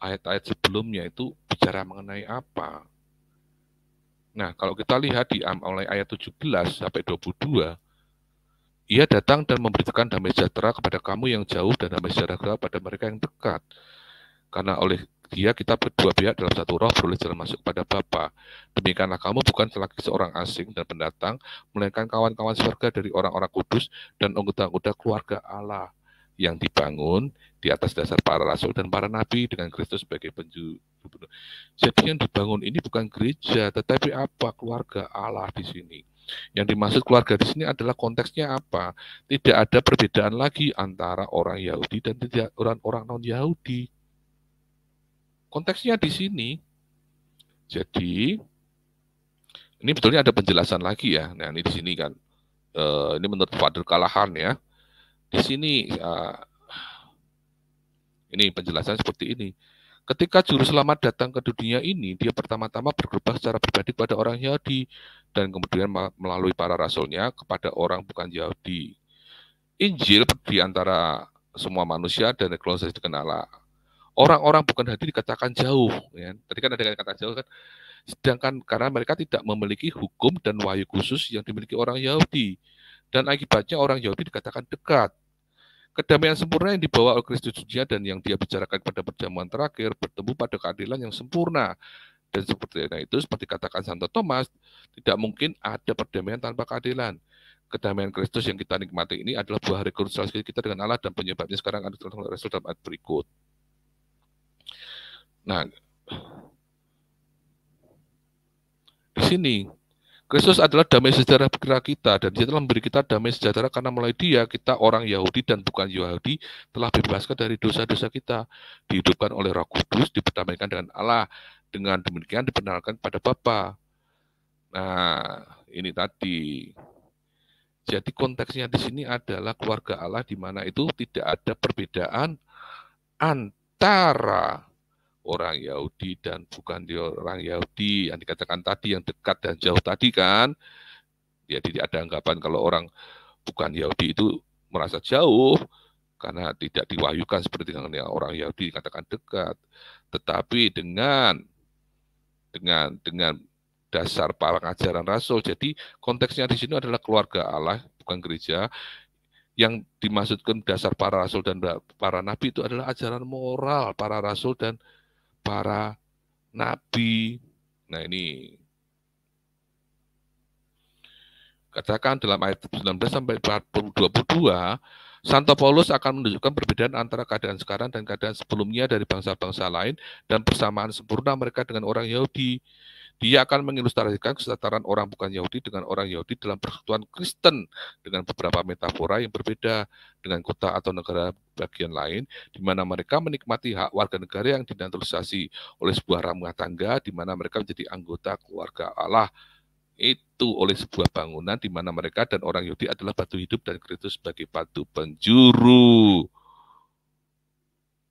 ayat-ayat sebelumnya itu bicara mengenai apa. Nah, kalau kita lihat di mulai ayat 17 sampai 22, Ia datang dan memberitakan damai sejahtera kepada kamu yang jauh dan damai sejahtera pada mereka yang dekat. Karena oleh Dia kita berdua pihak dalam satu roh beroleh jalan masuk kepada Bapa. Demikianlah kamu bukan lagi seorang asing dan pendatang, melainkan kawan-kawan surga dari orang-orang kudus dan anggota-anggota keluarga Allah yang dibangun di atas dasar para rasul dan para nabi dengan Kristus sebagai penjuru. Jadi yang dibangun ini bukan gereja, tetapi apa? Keluarga Allah di sini. Yang dimaksud keluarga di sini adalah konteksnya apa? Tidak ada perbedaan lagi antara orang Yahudi dan orang non-Yahudi. Konteksnya di sini. Jadi ini betulnya ada penjelasan lagi ya. Nah, ini di sini kan. Ini menurut Father Callahan ya. Di sini ini penjelasan seperti ini. Ketika juru selamat datang ke dunia ini, dia pertama-tama berubah secara pribadi kepada orang Yahudi dan kemudian melalui para rasulnya kepada orang bukan Yahudi. Injil di antara semua manusia dan rekonsiliasi dengan Allah. Orang-orang bukan Yahudi dikatakan jauh. Ya. Tadi kan ada kata jauh kan. Sedangkan karena mereka tidak memiliki hukum dan wahyu khusus yang dimiliki orang Yahudi. Dan akibatnya orang Yahudi dikatakan dekat. Kedamaian sempurna yang dibawa oleh Kristus dunia dan yang dia bicarakan pada perjamuan terakhir bertemu pada keadilan yang sempurna. Dan seperti itu, seperti katakan Santo Thomas, tidak mungkin ada perdamaian tanpa keadilan. Kedamaian Kristus yang kita nikmati ini adalah buah rekonsiliasi kita dengan Allah dan penyebabnya sekarang ada dalam Rasul dalam ayat berikut. Nah, di sini Kristus adalah damai sejahtera kita dan Dia telah memberi kita damai sejahtera karena melalui Dia kita orang Yahudi dan bukan Yahudi telah dibebaskan dari dosa-dosa kita, dihidupkan oleh Roh Kudus, diperdamaikan dengan Allah, dengan demikian diperkenalkan pada Bapa. Nah, ini tadi. Jadi konteksnya di sini adalah keluarga Allah di mana itu tidak ada perbedaan antara orang Yahudi dan bukan orang Yahudi yang dikatakan tadi, yang dekat dan jauh tadi kan. Jadi ada anggapan kalau orang bukan Yahudi itu merasa jauh karena tidak diwahyukan seperti dengan orang Yahudi dikatakan dekat. Tetapi dengan dasar para ajaran Rasul. Jadi konteksnya di sini adalah keluarga Allah, bukan gereja. Yang dimaksudkan dasar para Rasul dan para Nabi itu adalah ajaran moral para Rasul dan para Nabi. Nah ini katakan dalam ayat 19 sampai 22, Santo Paulus akan menunjukkan perbedaan antara keadaan sekarang dan keadaan sebelumnya dari bangsa-bangsa lain dan persamaan sempurna mereka dengan orang Yahudi. Dia akan mengilustrasikan kesetaraan orang bukan Yahudi dengan orang Yahudi dalam persekutuan Kristen dengan beberapa metafora yang berbeda dengan kota atau negara bagian lain, di mana mereka menikmati hak warga negara yang dinaturalisasi oleh sebuah rumah tangga, di mana mereka menjadi anggota keluarga Allah. Itu oleh sebuah bangunan di mana mereka dan orang Yahudi adalah batu hidup dan Kristus sebagai batu penjuru.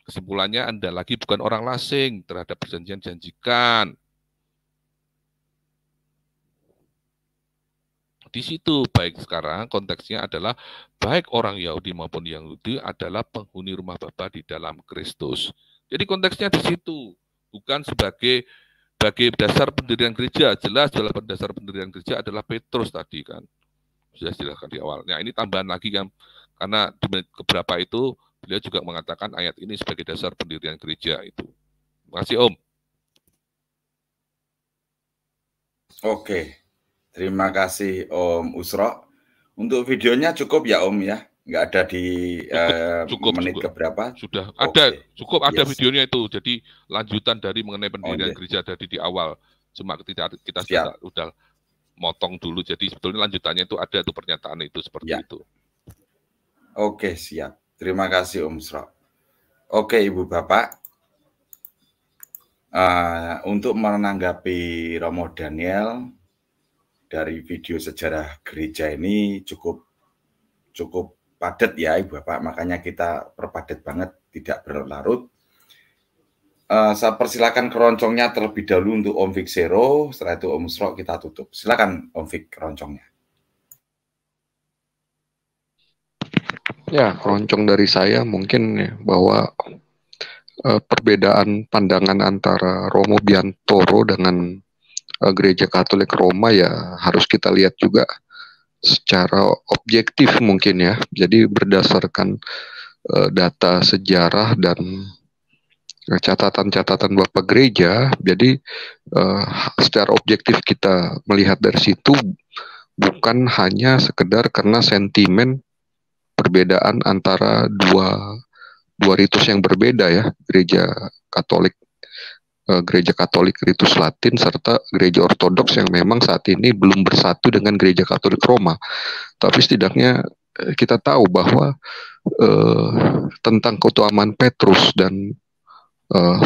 Kesimpulannya, Anda lagi bukan orang asing terhadap perjanjian janjikan. Di situ baik sekarang konteksnya adalah baik orang Yahudi maupun Yahudi adalah penghuni rumah Bapa di dalam Kristus. Jadi konteksnya di situ, bukan sebagai dasar pendirian gereja. Jelas dalam dasar pendirian gereja adalah Petrus tadi kan. Sudah jelaskan di awal. Nah, ini tambahan lagi kan, karena di menit keberapa itu beliau juga mengatakan ayat ini sebagai dasar pendirian gereja itu. Terima kasih Om. Oke. Terima kasih Om Usro. Untuk videonya cukup ya Om ya? Nggak ada di menit keberapa? Sudah ada, cukup ada videonya itu. Jadi lanjutan dari mengenai pendirian gereja dari di awal. Cuma kita sudah motong dulu. Jadi sebetulnya lanjutannya itu ada tuh pernyataan itu seperti itu. Oke, siap. Terima kasih Om Usro. Oke Ibu Bapak. Untuk menanggapi Romo Daniel dari video sejarah gereja ini cukup padat ya Ibu Bapak, makanya kita perpadat banget, tidak berlarut. Saya persilakan keroncongnya terlebih dahulu untuk Om Viksero, setelah itu Om Usro kita tutup. Silakan Om Vik keroncongnya. Ya, keroncong dari saya mungkin ya, bahwa perbedaan pandangan antara Romo Biantoro dengan Gereja Katolik Roma ya harus kita lihat juga secara objektif mungkin ya. Jadi berdasarkan data sejarah dan catatan-catatan Bapak Gereja, jadi secara objektif kita melihat dari situ bukan hanya sekedar karena sentimen perbedaan antara dua ritus yang berbeda ya, Gereja Katolik Ritus Latin serta Gereja Ortodoks yang memang saat ini belum bersatu dengan Gereja Katolik Roma. Tapi setidaknya kita tahu bahwa tentang keutamaan Petrus dan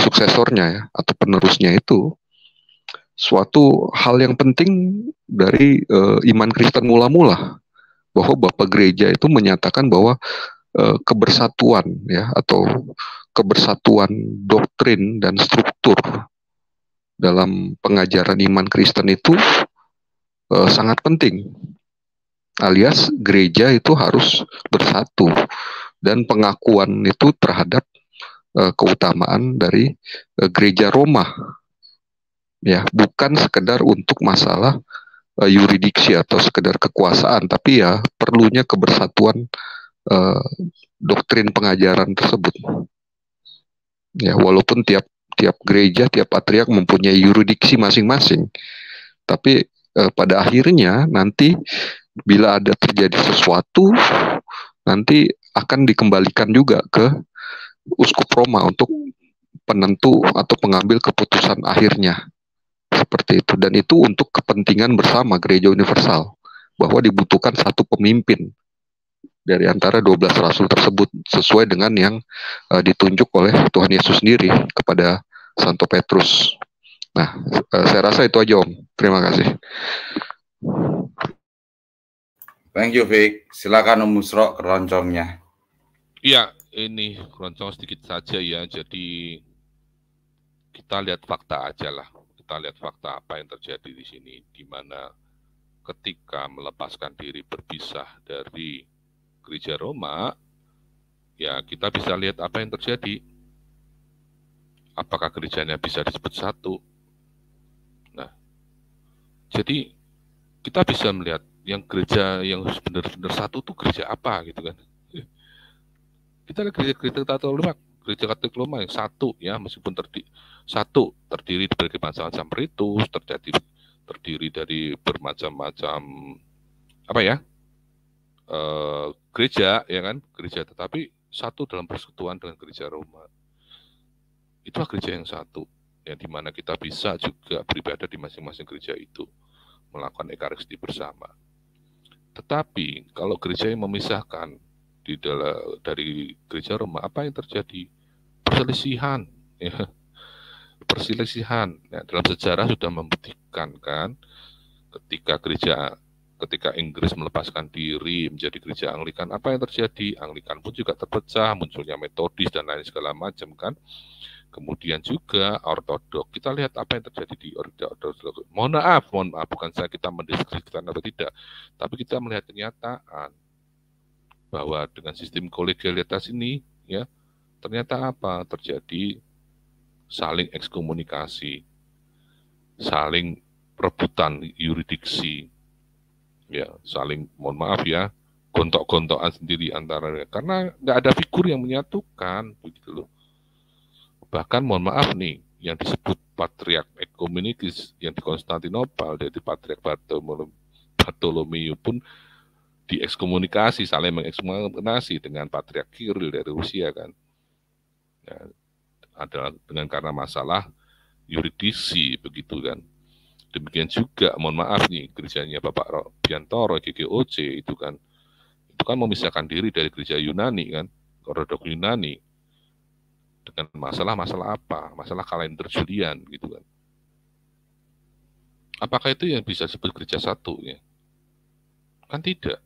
suksesornya ya, atau penerusnya itu suatu hal yang penting dari iman Kristen mula-mula, bahwa Bapak Gereja itu menyatakan bahwa kebersatuan ya, atau kebersatuan doktrin dan struktur dalam pengajaran iman Kristen itu sangat penting, alias gereja itu harus bersatu, dan pengakuan itu terhadap keutamaan dari gereja Roma ya, bukan sekedar untuk masalah yuridiksi atau sekedar kekuasaan, tapi ya perlunya kebersatuan doktrin pengajaran tersebut. Ya, walaupun tiap gereja, tiap patriark mempunyai yuridiksi masing-masing, tapi pada akhirnya nanti bila ada terjadi sesuatu, nanti akan dikembalikan juga ke Uskup Roma untuk penentu atau pengambil keputusan akhirnya, seperti itu. Dan itu untuk kepentingan bersama gereja universal, bahwa dibutuhkan satu pemimpin dari antara 12 rasul tersebut, sesuai dengan yang ditunjuk oleh Tuhan Yesus sendiri kepada Santo Petrus. Nah, saya rasa itu aja Om. Terima kasih. Thank you, Vic. Silakan Om Musro keroncongnya. Iya, ini keroncong sedikit saja ya. Jadi kita lihat fakta aja lah. Kita lihat fakta apa yang terjadi di sini, di mana ketika melepaskan diri berpisah dari gereja Roma, ya kita bisa lihat apa yang terjadi. Apakah gerejanya bisa disebut satu? Nah, jadi kita bisa melihat yang gereja yang benar-benar satu itu gereja apa gitu kan? Kita lihat gereja Katolik Roma yang satu ya, meskipun terdiri dari macam-macam ritus, terdiri dari bermacam-macam apa ya gereja ya kan, gereja, tetapi satu dalam persekutuan dengan gereja Roma. Itulah gereja yang satu, yang dimana kita bisa juga beribadah di masing-masing gereja itu, melakukan ekaristi bersama. Tetapi kalau gereja yang memisahkan dari gereja Roma, apa yang terjadi? Perselisihan, ya. Perselisihan. Ya, dalam sejarah sudah membuktikan kan, ketika Inggris melepaskan diri menjadi gereja Anglikan, apa yang terjadi? Anglikan pun juga terpecah, munculnya Metodis dan lain segala macam kan. Kemudian juga Ortodok. Kita lihat apa yang terjadi di Ortodok. Mohon maaf, bukan saya kita mendeskripsikan atau tidak, tapi kita melihat kenyataan bahwa dengan sistem kolegialitas ini, ya ternyata apa terjadi? Saling ekskomunikasi, saling rebutan yuridiksi, ya saling, mohon maaf ya, gontok-gontokan sendiri antara, karena nggak ada figur yang menyatukan, begitu loh. Bahkan mohon maaf nih, yang disebut Patriark Ekumenikis yang di Konstantinopel dari Patriark Bartolomeu pun diekskomunikasi, saling mengekskomunikasi dengan Patriark Kiril dari Rusia kan. Ya, adalah dengan karena masalah yuridiksi begitu kan. Demikian juga mohon maaf nih, gerejanya Bapak Biantoro GGOC itu kan memisahkan diri dari gereja Yunani kan, Ortodok Yunani, dengan masalah apa? Masalah kalender Julian gitu kan. Apakah itu yang bisa disebut gereja satu ya? Kan tidak.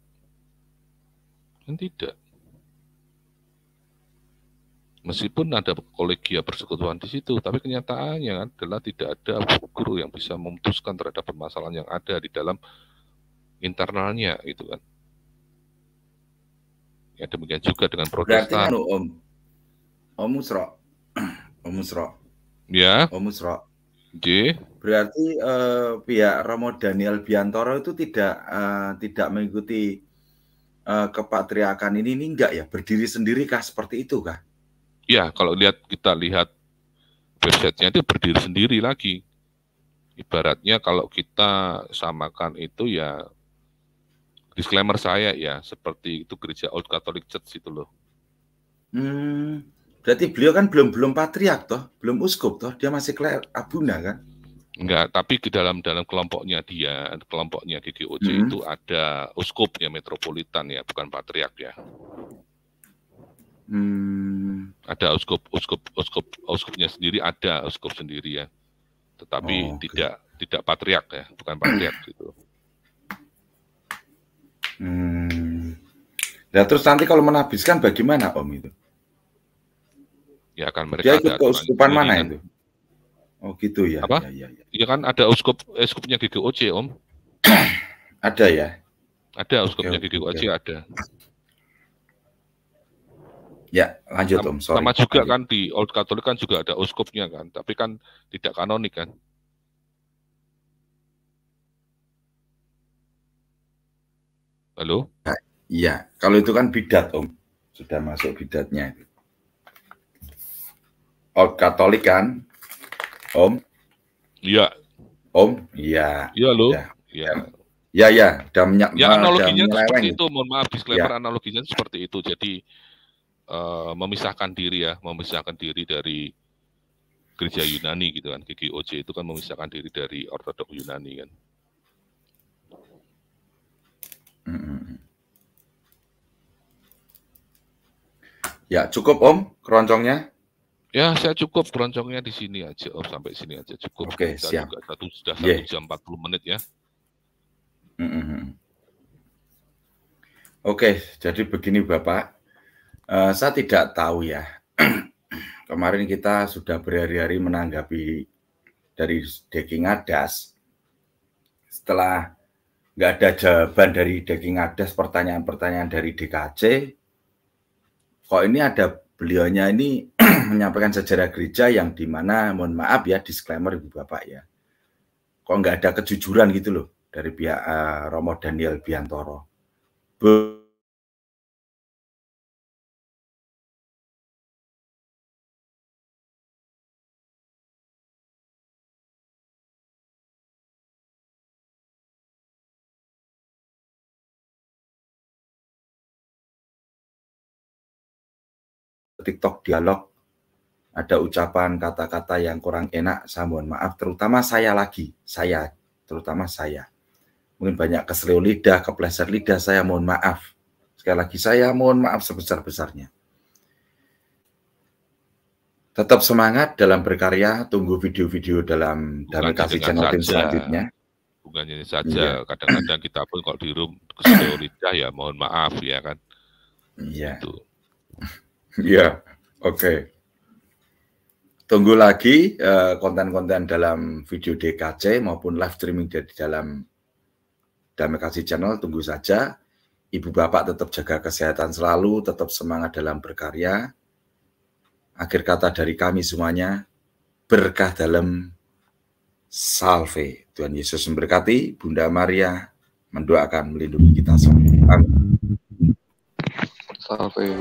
Meskipun ada kolegia persekutuan di situ, tapi kenyataannya adalah tidak ada guru yang bisa memutuskan terhadap permasalahan yang ada di dalam internalnya gitu kan. Ya demikian juga dengan Protestan. Berarti Om Musro. Ya. Om Musro. J. Berarti pihak Romo Daniel Biantoro itu tidak mengikuti kepatriarkan ini enggak ya? Berdiri sendiri kah, seperti itu kah? Ya, kalau kita lihat websitenya itu berdiri sendiri lagi. Ibaratnya kalau kita samakan itu ya, disclaimer saya ya, seperti itu gereja Old Catholic Church itu loh. Berarti beliau kan belum patriark toh, belum uskup toh, dia masih abuna kan? Enggak, tapi di dalam kelompoknya GGOC itu ada uskupnya metropolitan ya, bukan patriark ya. Ada uskupnya sendiri, ada uskup sendiri ya, tetapi tidak patriark ya, bukan patriark gitu. Nah terus nanti kalau menabiskan bagaimana Om itu? Ya kan mereka dia ikut ke uskupan mana kan. itu? Oh gitu ya. Apa? Ya kan ada uskupnya GGOC Om. Ada ya? Ada uskupnya GGOC ada. Ya lanjut Om. Sorry. Sama juga kan di Old Catholic kan juga ada uskupnya kan, tapi kan tidak kanonik kan. Halo? Iya, kalau itu kan bidat Om, sudah masuk bidatnya itu. Old Catholic kan, Om? Iya. Om? Iya. Iya loh. Iya. Ya, analoginya seperti itu. Mohon maaf, disclaimer analoginya seperti itu. Jadi memisahkan diri dari gereja Yunani gitu kan. GGOC itu kan memisahkan diri dari Ortodok Yunani kan. Ya, cukup Om keroncongnya. Ya, saya cukup keroncongnya di sini aja Om, sampai sini aja cukup. Oke, siap. Sudah 1 jam 40 menit ya. Oke, jadi begini Bapak, saya tidak tahu ya. Kemarin kita sudah berhari-hari menanggapi dari Deki Ngadas. Setelah nggak ada jawaban dari Deki Ngadas, pertanyaan-pertanyaan dari DKC, kok ini ada beliaunya ini menyampaikan sejarah gereja yang dimana, mohon maaf ya, disclaimer Ibu Bapak ya, kok nggak ada kejujuran gitu loh dari pihak Romo Daniel Biantoro. TikTok dialog ada ucapan kata-kata yang kurang enak, saya mohon maaf, terutama saya, mungkin banyak keselio lidah, kepleset lidah, saya mohon maaf. Sekali lagi saya mohon maaf sebesar-besarnya. Tetap semangat dalam berkarya, tunggu video-video dalam Damai Kasih Channel tim selanjutnya. Bukan ini saja, kadang-kadang kita pun kalau di room keselio lidah ya mohon maaf ya kan. Iya. Iya, oke. Tunggu lagi konten-konten dalam video DKC maupun live streaming dari dalam Damai Kasih Channel, tunggu saja. Ibu Bapak tetap jaga kesehatan selalu, tetap semangat dalam berkarya. Akhir kata dari kami semuanya, berkah dalam salve. Tuhan Yesus memberkati, Bunda Maria mendoakan melindungi kita semua. Amin. Salve.